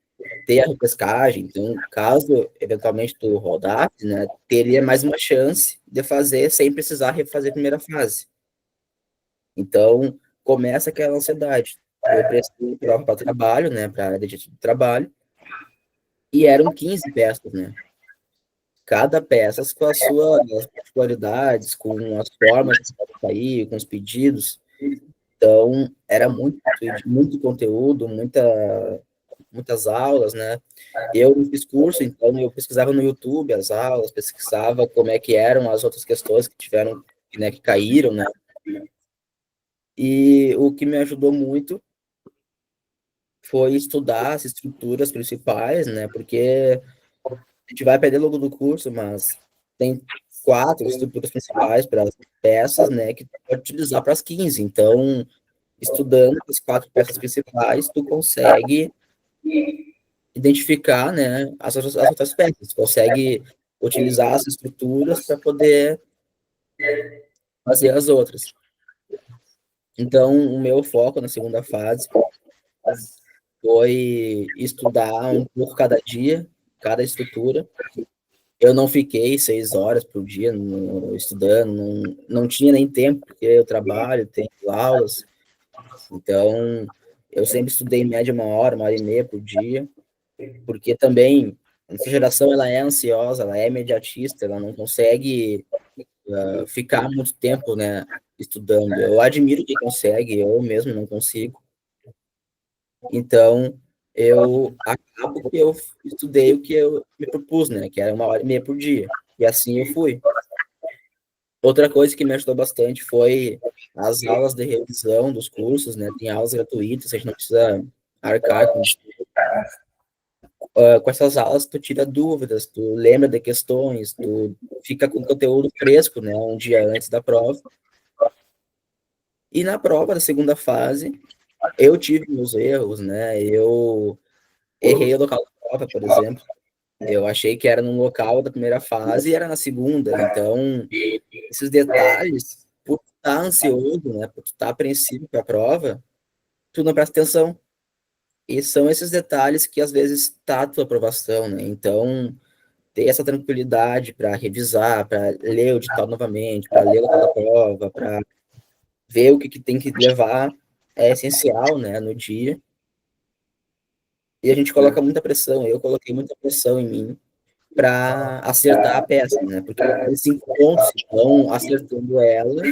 ter a repescagem. Então, caso eventualmente tu rodasse, né, teria mais uma chance de fazer sem precisar refazer a primeira fase. Então, começa aquela ansiedade. Eu prestei prova para trabalho, né, para a área de trabalho, e eram 15 peças, né? Cada peça com as suas particularidades, com as formas que pode sair, com os pedidos. Então, era muito conteúdo, muitas aulas, né? Eu não fiz curso, então eu pesquisava no YouTube as aulas, pesquisava como é que eram as outras questões que tiveram, né, que caíram, né? E o que me ajudou muito foi estudar as estruturas principais, né? Porque a gente vai aprender logo do curso, mas tem 4 estruturas principais para as peças, né? Que tu pode utilizar para as 15. Então, estudando as 4 peças principais, tu consegue identificar, né, as outras peças, consegue utilizar as estruturas para poder fazer as outras. Então, o meu foco na segunda fase foi estudar um pouco cada dia, cada estrutura. Eu não fiquei 6 horas por dia estudando, não tinha nem tempo, porque eu trabalho, tenho aulas. Então, eu sempre estudei em média 1 hora, 1 hora e meia por dia, porque também essa geração ela é ansiosa, ela é imediatista, ela não consegue ficar muito tempo, né, estudando. Eu admiro quem consegue, eu mesmo não consigo. Então, eu acabo que eu estudei o que eu me propus, né, que era 1 hora e meia por dia. E assim eu fui. Outra coisa que me ajudou bastante foi as aulas de revisão dos cursos, né? Tem aulas gratuitas, a gente não precisa arcar com essas aulas, tu tira dúvidas, tu lembra de questões, tu fica com conteúdo fresco, né? Um dia antes da prova. E na prova da segunda fase, eu tive meus erros, né? Eu errei o local da prova, por exemplo. Eu achei que era no local da primeira fase e era na segunda. Então, esses detalhes, por tu estar ansioso, né? Por tu estar apreensivo para a prova, tu não presta atenção. E são esses detalhes que às vezes tá a tua aprovação, né? Então, ter essa tranquilidade para revisar, para ler o edital novamente, para ler o local da prova, para ver o que tem que levar é essencial, né, no dia. E a gente coloca muita pressão, eu coloquei muita pressão em mim para acertar a peça, né? Porque tem 5 pontos, então acertando ela,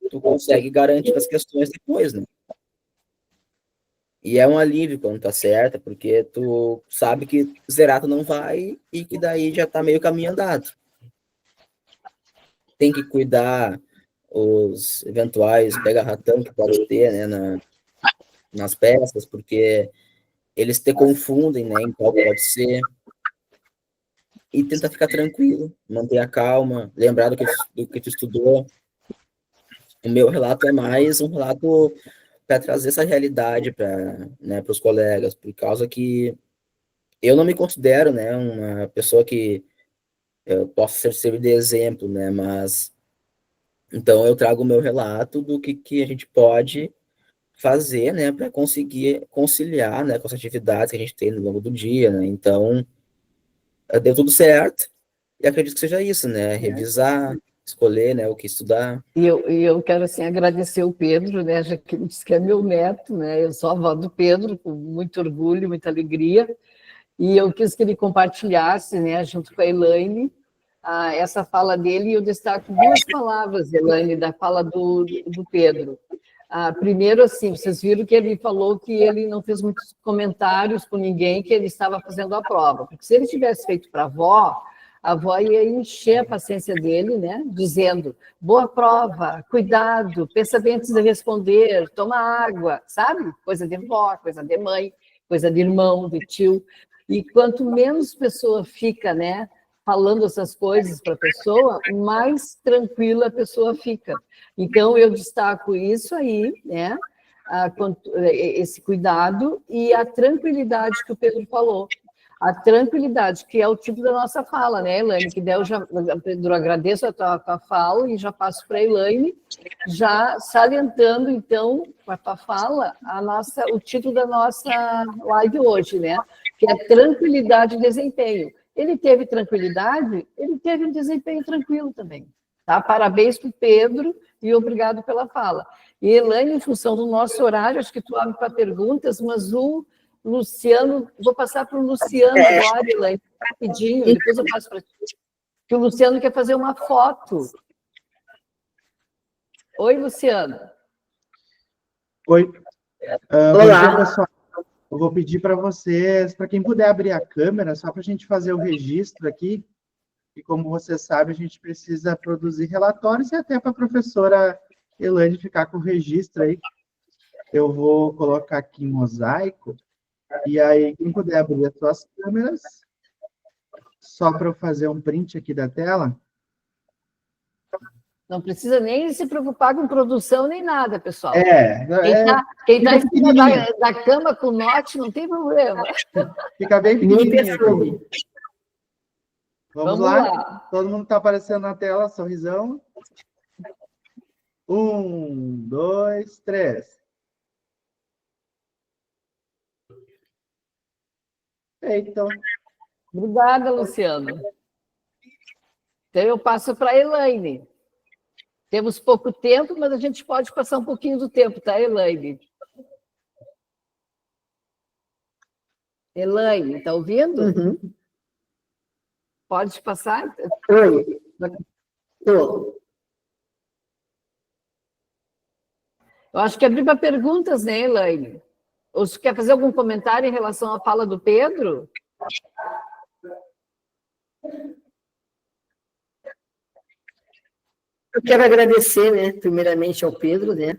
tu consegue garantir as questões depois, né? E é um alívio quando tá certa, porque tu sabe que zerar tu não vai e que daí já tá meio caminho andado. Tem que cuidar os eventuais pega-ratão que pode ter, né, nas peças, porque eles te confundem, né, em qual pode ser. E tenta ficar tranquilo, manter a calma, lembrar do que tu estudou. O meu relato é mais um relato para trazer essa realidade para, né, os colegas, por causa que eu não me considero, né, uma pessoa que eu possa servir de exemplo, né, mas Então, eu trago o meu relato do que a gente pode fazer, né, para conseguir conciliar, né, com as atividades que a gente tem no longo do dia, né? Então, deu tudo certo e acredito que seja isso, né? Revisar, escolher, né, o que estudar. E eu quero, assim, agradecer o Pedro, né, já que ele disse que é meu neto, né, eu sou a avó do Pedro, com muito orgulho, muita alegria, e eu quis que ele compartilhasse, né, junto com a Elaine, essa fala dele, e eu destaco duas palavras, Elaine, da fala do Pedro. Primeiro, assim, vocês viram que ele falou que ele não fez muitos comentários com ninguém, que ele estava fazendo a prova, porque se ele tivesse feito para a avó ia encher a paciência dele, né, dizendo, boa prova, cuidado, pensa bem antes de responder, toma água, sabe? Coisa de vó, coisa de mãe, coisa de irmão, de tio. E quanto menos pessoa fica, né, falando essas coisas para a pessoa, mais tranquila a pessoa fica. Então, eu destaco isso aí, né, esse cuidado e a tranquilidade que o Pedro falou. A tranquilidade, que é o tipo da nossa fala, né, Elaine? Que daí Pedro, agradeço a tua fala e já passo para a Elaine, já salientando, então, com a tua fala, o título da nossa live hoje, né? Que é tranquilidade e desempenho. Ele teve tranquilidade, ele teve um desempenho tranquilo também. Tá? Parabéns para o Pedro e obrigado pela fala. E, Elaine, em função do nosso horário, acho que tu abre para perguntas, mas o Luciano, vou passar para o Luciano agora, Elaine, rapidinho, depois eu passo para ti, que o Luciano quer fazer uma foto. Oi, Luciano. Oi. Olá. Bom dia, pessoal. Eu vou pedir para vocês, para quem puder abrir a câmera, só para a gente fazer o registro aqui, e como você sabe, a gente precisa produzir relatórios e até para a professora Elaine ficar com o registro aí. Eu vou colocar aqui em mosaico, e aí, quem puder abrir as suas câmeras, só para eu fazer um print aqui da tela. Não precisa nem se preocupar com produção nem nada, pessoal. Fica Quem está em cima pequenininho. da cama com note não tem problema. Fica bem pequenininho aqui. Vamos lá? lá. Todo mundo está aparecendo na tela, sorrisão. 1, 2, 3. Feito. Obrigada, Luciano. Então, eu passo para a Elaine. Temos pouco tempo, mas a gente pode passar um pouquinho do tempo, tá, Elaine? Elaine, está ouvindo? Uhum. Pode passar? Oi. Tô. Eu acho que abri para perguntas, né, Elaine? Ou você quer fazer algum comentário em relação à fala do Pedro? Eu quero agradecer, né, primeiramente ao Pedro, né?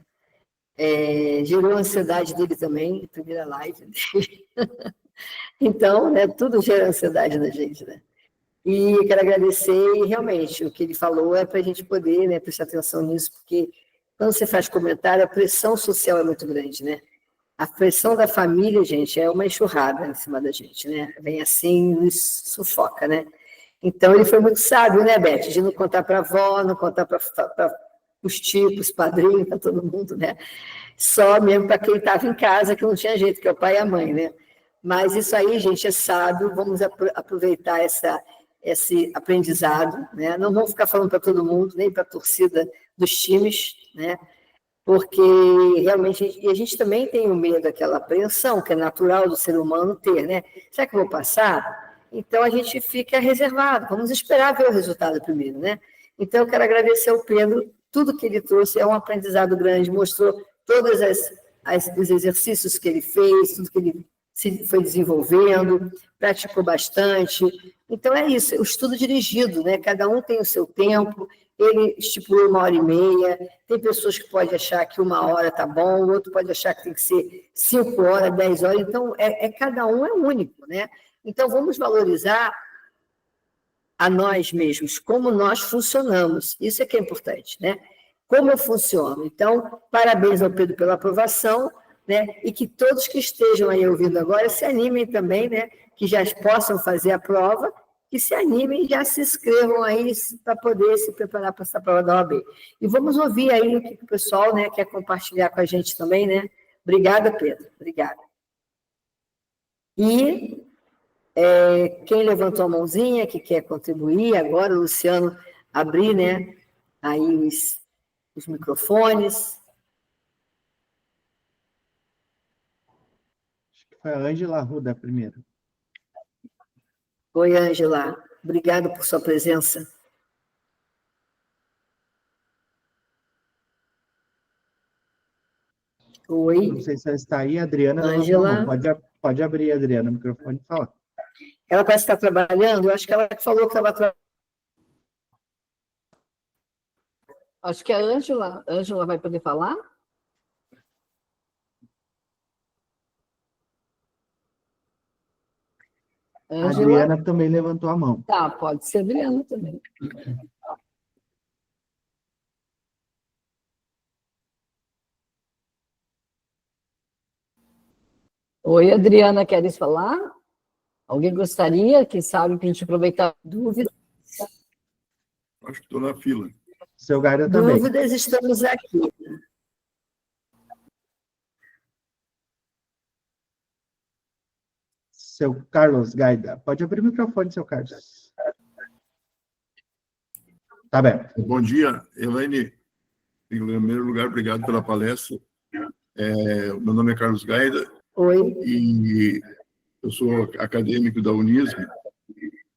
Gerou a ansiedade dele também, primeira live dele. Então, né, tudo gera ansiedade da gente, né? E quero agradecer, e realmente, o que ele falou é para a gente poder, né, prestar atenção nisso, porque quando você faz comentário, a pressão social é muito grande, né? A pressão da família, gente, é uma enxurrada em cima da gente, né? Vem assim, nos sufoca, né? Então, ele foi muito sábio, né, Beth? De não contar para a avó, não contar para os tipos, padrinhos, para todo mundo, né? Só mesmo para quem estava em casa, que não tinha jeito, que é o pai e a mãe, né? Mas isso aí, gente, é sábio, vamos aproveitar esse aprendizado, né? Não vamos ficar falando para todo mundo, nem para a torcida dos times, né? Porque realmente, e a gente também tem o medo daquela apreensão, que é natural do ser humano ter, né? Será que eu vou passar? Então, a gente fica reservado, vamos esperar ver o resultado primeiro, né? Então, eu quero agradecer ao Pedro, tudo que ele trouxe é um aprendizado grande, mostrou todos os exercícios que ele fez, tudo que ele foi desenvolvendo, praticou bastante. Então, é isso, o estudo dirigido, né? Cada um tem o seu tempo, ele estipulou 1h30, tem pessoas que podem achar que 1 hora está bom, o outro pode achar que tem que ser 5 horas, 10 horas, então, cada um é único, né? Então, vamos valorizar a nós mesmos, como nós funcionamos, isso é que é importante, né? Como eu funciono. Então, parabéns ao Pedro pela aprovação, né? E que todos que estejam aí ouvindo agora se animem também, né? Que já possam fazer a prova, que se animem e já se inscrevam aí para poder se preparar para essa prova da OAB. E vamos ouvir aí o que o pessoal, né, quer compartilhar com a gente também, né? Obrigada, Pedro. Obrigada. E quem levantou a mãozinha, que quer contribuir, agora o Luciano abrir, né, aí os microfones. Acho que foi a Ângela Arruda primeiro. Oi, Ângela. Obrigada por sua presença. Oi. Não sei se ela está aí, a Adriana Ângela. levantou a mão. Pode abrir, Adriana, o microfone e falar. Ela parece estar trabalhando, eu acho que ela falou que estava trabalhando. Acho que a Ângela vai poder falar? A Ângela? Adriana também levantou a mão. Tá, pode ser a Adriana também. Oi, Adriana, queres falar? Alguém gostaria? Quem sabe que a gente aproveitar dúvida? Acho que estou na fila. Seu Gaida também. Dúvidas, estamos aqui. Seu Carlos Gaida. Pode abrir o microfone, seu Carlos. Tá bem. Bom dia, Elaine. Em primeiro lugar, obrigado pela palestra. Meu nome é Carlos Gaida. Oi. E eu sou acadêmico da Unism.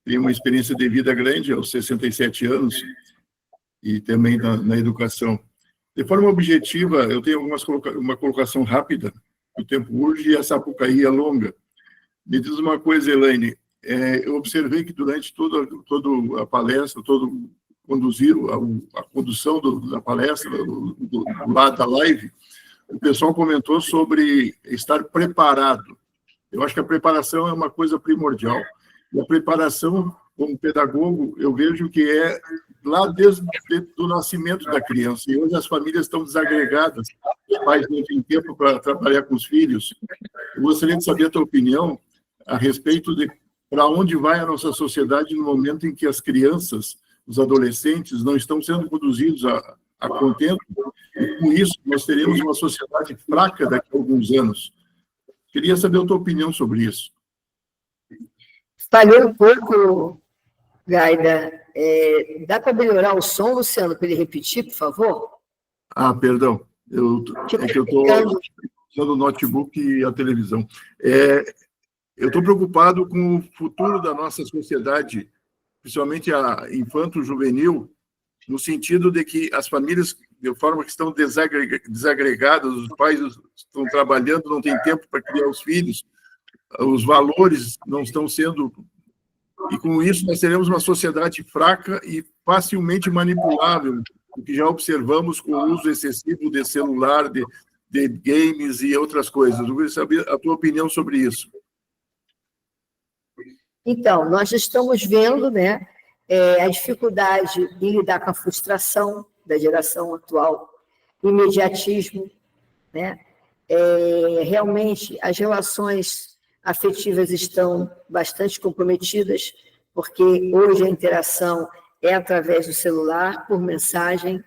Tenho uma experiência de vida grande, aos 67 anos, e também na educação. De forma objetiva, eu tenho uma colocação rápida. O tempo urge e a Sapucaí é longa. Me diz uma coisa, Elaine. Eu observei que durante toda a palestra, a condução da palestra, do lado da live, o pessoal comentou sobre estar preparado. Eu acho que a preparação é uma coisa primordial. E a preparação, como pedagogo, eu vejo que é lá desde o nascimento da criança. E hoje as famílias estão desagregadas, os pais não têm tempo para trabalhar com os filhos. Eu gostaria de saber a tua opinião a respeito de para onde vai a nossa sociedade no momento em que as crianças, os adolescentes, não estão sendo conduzidos a contento, e com isso nós teremos uma sociedade fraca daqui a alguns anos. Queria saber a tua opinião sobre isso. Falhou um pouco, Gaida. Dá para melhorar o som, Luciano, para ele repetir, por favor? Perdão. É que eu estou usando o notebook e a televisão. Eu estou preocupado com o futuro da nossa sociedade, principalmente a infanto-juvenil, no sentido de que as famílias, de forma que estão desagregadas, os pais estão trabalhando, não têm tempo para criar os filhos, os valores não estão sendo... E com isso nós teremos uma sociedade fraca e facilmente manipulável, o que já observamos com o uso excessivo de celular, de games e outras coisas. Eu queria saber a tua opinião sobre isso. Então, nós estamos vendo, né, a dificuldade em lidar com a frustração da geração atual, o imediatismo, né? Realmente, as relações afetivas estão bastante comprometidas, porque hoje a interação é através do celular, por mensagem.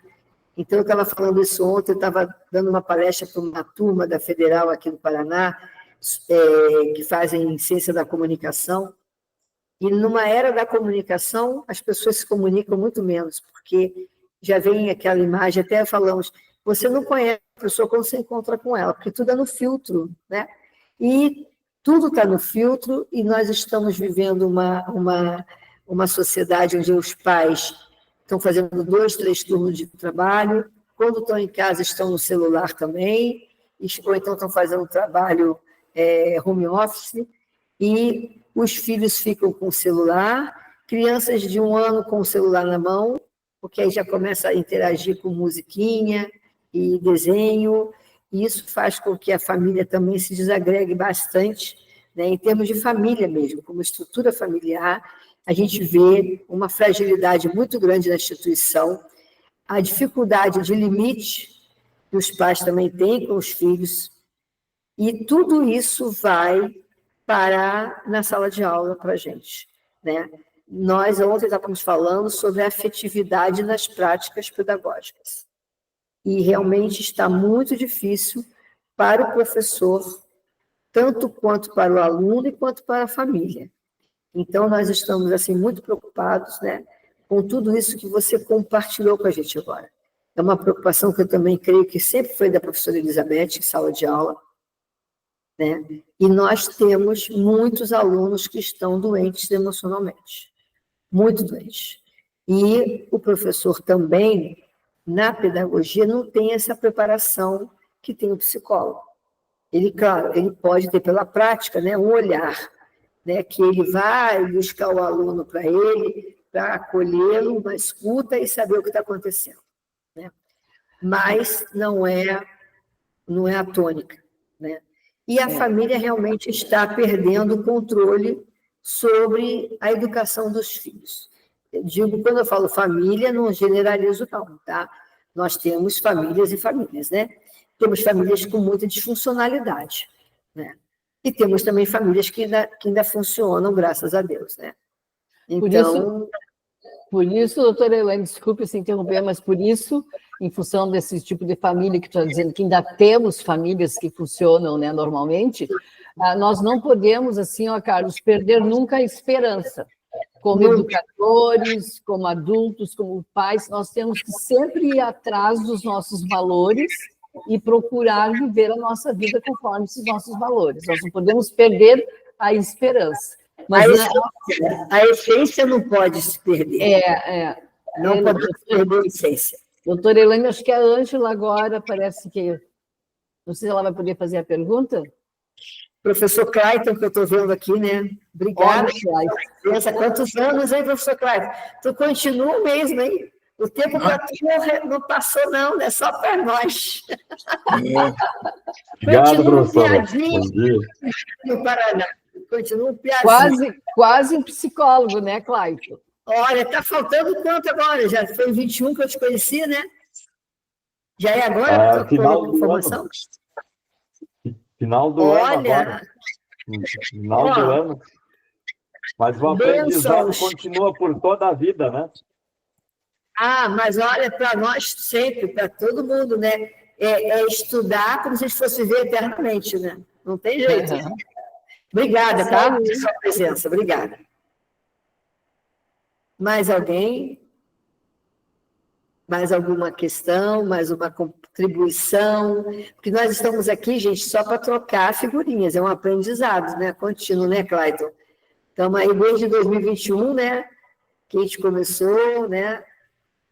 Então, eu estava falando isso ontem, eu estava dando uma palestra para uma turma da Federal aqui no Paraná, que fazem ciência da comunicação, e numa era da comunicação, as pessoas se comunicam muito menos, porque já vem aquela imagem, até falamos, você não conhece a pessoa quando você encontra com ela, porque tudo é no filtro, né? E tudo está no filtro, e nós estamos vivendo uma sociedade onde os pais estão fazendo 2, 3 turnos de trabalho, quando estão em casa estão no celular também, ou então estão fazendo trabalho home office, e os filhos ficam com o celular, crianças de 1 ano com o celular na mão, porque aí já começa a interagir com musiquinha e desenho, e isso faz com que a família também se desagregue bastante, né? Em termos de família mesmo, como estrutura familiar, a gente vê uma fragilidade muito grande na instituição, a dificuldade de limite que os pais também têm com os filhos, e tudo isso vai parar na sala de aula para a gente, né? nós ontem estávamos falando sobre a afetividade nas práticas pedagógicas. E realmente está muito difícil para o professor, tanto quanto para o aluno e quanto para a família. Então, nós estamos assim, muito preocupados, né, com tudo isso que você compartilhou com a gente agora. É uma preocupação que eu também creio que sempre foi da professora Elizabeth, em sala de aula, né? E nós temos muitos alunos que estão doentes emocionalmente, muito doentes. E o professor também, na pedagogia, não tem essa preparação que tem o psicólogo. Ele, claro, ele pode ter pela prática, né, um olhar, né, que ele vai buscar o aluno para ele, para acolhê-lo, uma escuta e saber o que está acontecendo, né? Mas não é a tônica, né? E a família realmente está perdendo o controle sobre a educação dos filhos. Eu digo, quando eu falo família, não generalizo não, tá? Nós temos famílias e famílias, né? Temos famílias com muita disfuncionalidade, né? E temos também famílias que ainda funcionam, graças a Deus, né? Então... Por isso, doutora Elaine, desculpe se interromper, mas por isso, em função desse tipo de família que tu está dizendo, que ainda temos famílias que funcionam, né, normalmente, nós não podemos, assim, ó, Carlos, perder nunca a esperança. Como educadores, como adultos, como pais, nós temos que sempre ir atrás dos nossos valores e procurar viver a nossa vida conforme esses nossos valores. Nós não podemos perder a esperança. Mas a essência não pode se perder. Não pode perder a essência. Doutora Elaine, acho que a Ângela agora parece que... Não sei se ela vai poder fazer a pergunta. Professor Clayton, que eu estou vendo aqui, né? Obrigada. Pensa, quantos anos, hein, professor Clayton? Tu continua mesmo, hein? O tempo para tu não passou, não, né? Só para nós. Obrigado, professora. Bom dia. No Paraná. Continua um piazinho. Quase um psicólogo, né, Clayton? Olha, está faltando quanto agora? Já foi em 21 que eu te conheci, né? Já é agora? Final do formação? ano. Final do ano agora. Final do ano. Mas o aprendizado continua por toda a vida, né? Mas olha, para nós sempre, para todo mundo, né? É estudar como se a gente fosse viver eternamente, né? Não tem jeito. Obrigada, tá? Pela sua presença, obrigada. Mais alguém? Mais alguma questão? Mais uma contribuição? Porque nós estamos aqui, gente, só para trocar figurinhas, é um aprendizado, né? Contínuo, né, Clayton? Estamos aí desde 2021, né? Que a gente começou, né?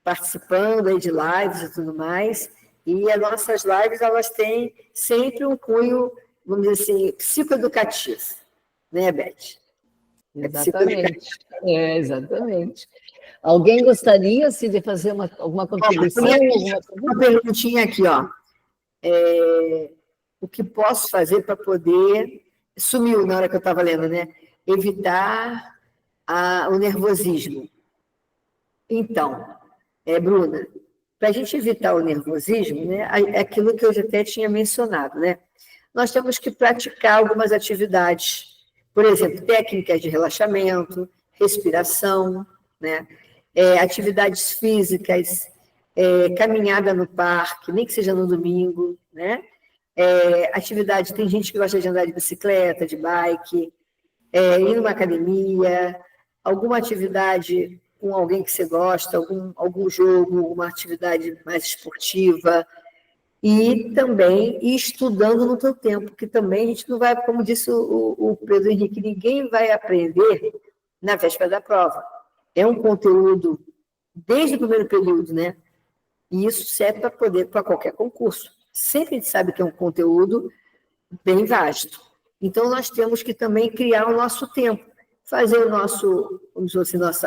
Participando aí de lives e tudo mais. E as nossas lives, elas têm sempre um cunho, vamos dizer assim, psicoeducativo, né, Beth? Exatamente. Exatamente. Alguém gostaria de fazer alguma contribuição? Uma perguntinha aqui, ó. O que posso fazer para poder... Sumiu na hora que eu estava lendo, né? Evitar o nervosismo. Então, Bruna, para a gente evitar o nervosismo, né, é aquilo que eu já até tinha mencionado, né? Nós temos que praticar algumas atividades, por exemplo, técnicas de relaxamento, respiração, né? Atividades físicas, caminhada no parque, nem que seja no domingo, né? Atividade, tem gente que gosta de andar de bicicleta, de bike, ir numa academia, alguma atividade com alguém que você gosta, algum jogo, uma atividade mais esportiva, e também ir estudando no teu tempo, que também a gente não vai, como disse o Pedro Henrique, ninguém vai aprender na véspera da prova. É um conteúdo desde o primeiro período, né? E isso serve para qualquer concurso. Sempre a gente sabe que é um conteúdo bem vasto. Então, nós temos que também criar o nosso tempo, fazer o nosso, vamos dizer assim,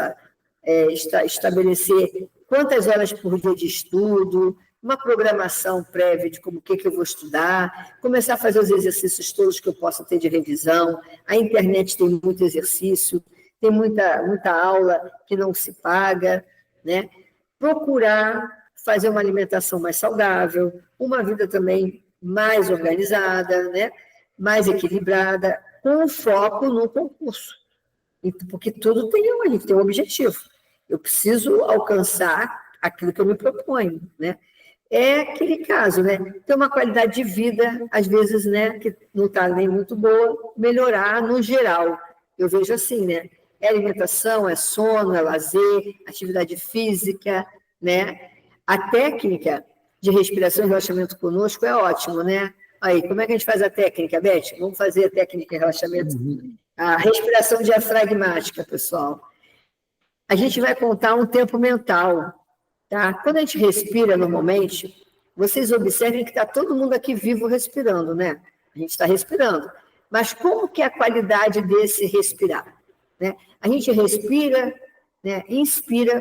estabelecer quantas horas por dia de estudo, uma programação prévia de como que eu vou estudar, começar a fazer os exercícios todos que eu possa ter de revisão. A internet tem muito exercício, tem muita aula que não se paga, né? Procurar fazer uma alimentação mais saudável, uma vida também mais organizada, né? Mais equilibrada, com foco no concurso. Porque tudo a gente tem um objetivo. Eu preciso alcançar aquilo que eu me proponho, né? É aquele caso, né? Ter uma qualidade de vida, às vezes, né, que não está nem muito boa, melhorar no geral. Eu vejo assim, né? É alimentação, é sono, é lazer, atividade física, né? A técnica de respiração e relaxamento conosco é ótimo, né? Aí, como é que a gente faz a técnica, Beth? Vamos fazer a técnica de relaxamento. A respiração diafragmática, pessoal. A gente vai contar um tempo mental, tá? Quando a gente respira normalmente, vocês observem que está todo mundo aqui vivo respirando, né? A gente está respirando. Mas como que é a qualidade desse respirar? Né? A gente respira, né? Inspira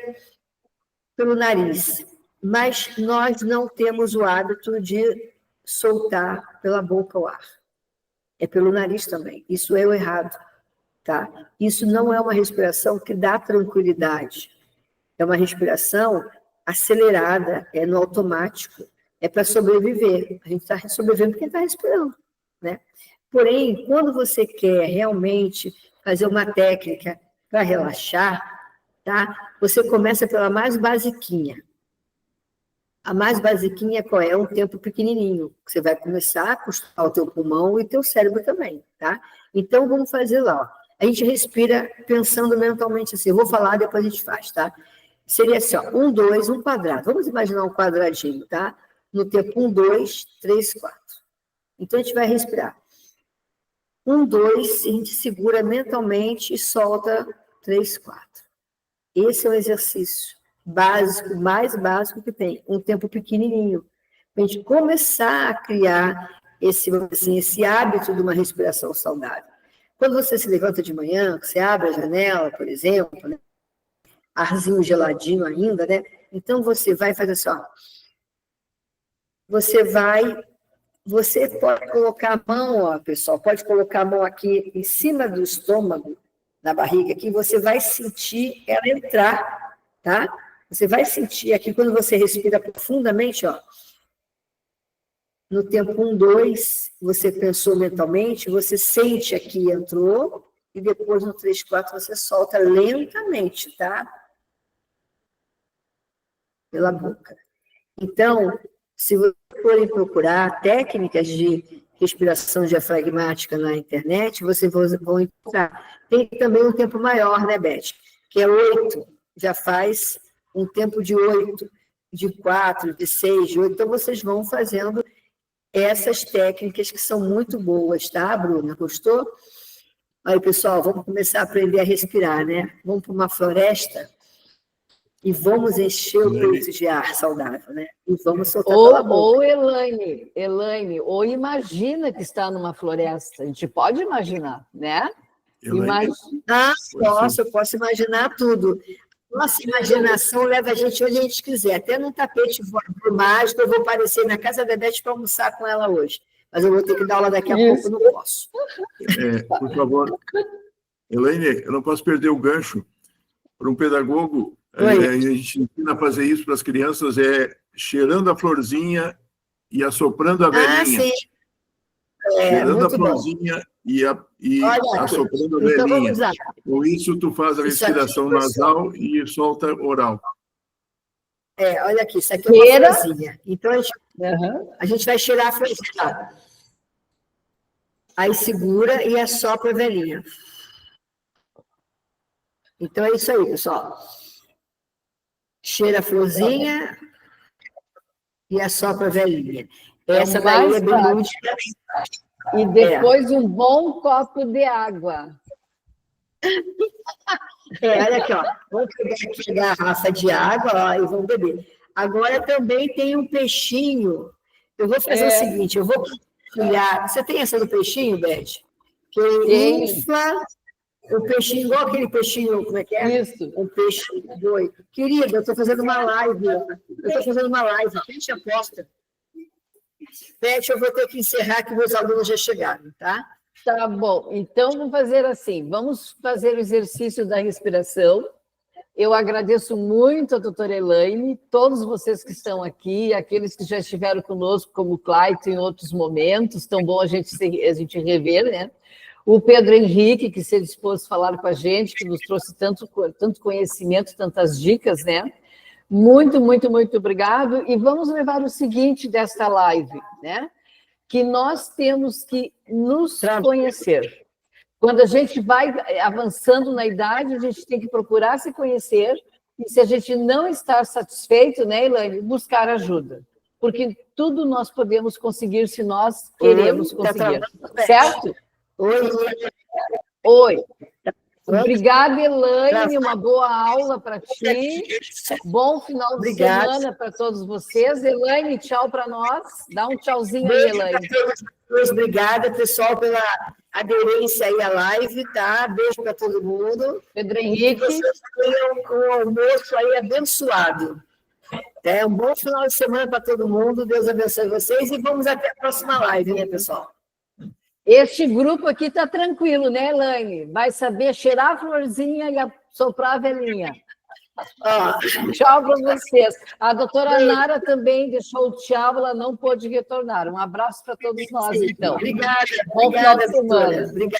pelo nariz, mas nós não temos o hábito de soltar pela boca o ar. É pelo nariz também. Isso é o errado, tá? Isso não é uma respiração que dá tranquilidade. É uma respiração acelerada, é no automático, é para sobreviver. A gente está sobrevivendo porque está respirando, né? Porém, quando você quer realmente fazer uma técnica para relaxar, tá? Você começa pela mais basiquinha. A mais basiquinha qual é? É um tempo pequenininho. Você vai começar a acostumar o teu pulmão e o teu cérebro também, tá? Então, vamos fazer lá, ó. A gente respira pensando mentalmente assim. Eu vou falar, depois a gente faz, tá? Seria assim, ó, 1, 2, um quadrado. Vamos imaginar um quadradinho, tá? No tempo 1, 2, 3, 4. Então, a gente vai respirar. 1, 2, a gente segura mentalmente e solta 3, 4. Esse é o exercício básico, mais básico que tem. Um tempo pequenininho. Para a gente começar a criar esse hábito de uma respiração saudável. Quando você se levanta de manhã, você abre a janela, por exemplo, né? Arzinho geladinho ainda, né? Então, você vai fazer assim, ó. Você pode colocar a mão, ó, pessoal, pode colocar a mão aqui em cima do estômago, na barriga, aqui, você vai sentir ela entrar, tá? Você vai sentir aqui, quando você respira profundamente, ó. No tempo 1, 2, você pensou mentalmente, você sente aqui, entrou, e depois no 3, 4, você solta lentamente, tá? Pela boca. Então, se vocês forem procurar técnicas de respiração diafragmática na internet, vocês vão encontrar. Tem também um tempo maior, né, Beth? Que é 8, já faz um tempo de 8, de 4, de 6, de 8. Então, vocês vão fazendo essas técnicas que são muito boas, tá, Bruna? Gostou? Aí, pessoal, vamos começar a aprender a respirar, né? Vamos para uma floresta e vamos encher o peito de ar saudável, né? E vamos soltar pela boca. Ou Elaine, ou imagina que está numa floresta. A gente pode imaginar, né? Eu posso imaginar tudo. Nossa imaginação leva a gente onde a gente quiser. Até num tapete voador mágico, eu vou aparecer na casa da Beth para almoçar com ela hoje. Mas eu vou ter que dar aula daqui a pouco, não posso. Por favor. Elaine, eu não posso perder o gancho. Para um pedagogo, a gente ensina a fazer isso para as crianças, cheirando a florzinha e assoprando a velhinha. Sim. Cheirando a florzinha e assoprando a velhinha. Com isso, tu faz a respiração nasal e solta oral. Olha aqui, isso aqui é uma florzinha. Então, a gente vai cheirar a florzinha. Aí segura e assopra a velhinha. Então, é isso aí, pessoal. Cheira a florzinha e assopra a velhinha. Essa daí é bem lúdica. E depois um bom copo de água. Olha aqui, ó. Vamos pegar aqui a garrafa de água, ó, e vamos beber. Agora também tem um peixinho. Eu vou fazer o seguinte, eu vou compartilhar. Você tem essa do peixinho, Beth? Que infla o peixinho, igual aquele peixinho, como é que é? Isso. Um peixe doido. Querida, eu estou fazendo uma live. Quem te aposta? Beth, eu vou ter que encerrar que meus alunos já chegaram, tá? Tá bom. Então, vamos fazer assim. Vamos fazer o exercício da respiração. Eu agradeço muito a doutora Elaine, todos vocês que estão aqui, aqueles que já estiveram conosco, como o Clayton, em outros momentos. Tão bom a gente rever, né? o Pedro Henrique, que se dispôs a falar com a gente, que nos trouxe tanto conhecimento, tantas dicas, né? Muito, muito, muito obrigado. E vamos levar o seguinte desta live, né? Que nós temos que nos conhecer. Quando a gente vai avançando na idade, a gente tem que procurar se conhecer, e se a gente não está satisfeito, né, Elaine, buscar ajuda. Porque tudo nós podemos conseguir se nós queremos conseguir. Certo? Oi. Obrigada, Elaine. Uma boa aula para ti. Bom final de semana para todos vocês. Elaine, tchau para nós. Dá um tchauzinho aí, Elaine. Obrigada, pessoal, pela aderência aí à live, tá? Beijo para todo mundo. Pedro Henrique. Que vocês tenham um almoço aí abençoado. Um bom final de semana para todo mundo. Deus abençoe vocês e vamos até a próxima live, né, pessoal? Este grupo aqui está tranquilo, né, Elaine? Vai saber cheirar a florzinha e soprar a velhinha. Tchau para vocês. A doutora Nara também deixou o tchau, ela não pôde retornar. Um abraço para todos nós, então. Obrigada. Bom final de semana. Obrigada.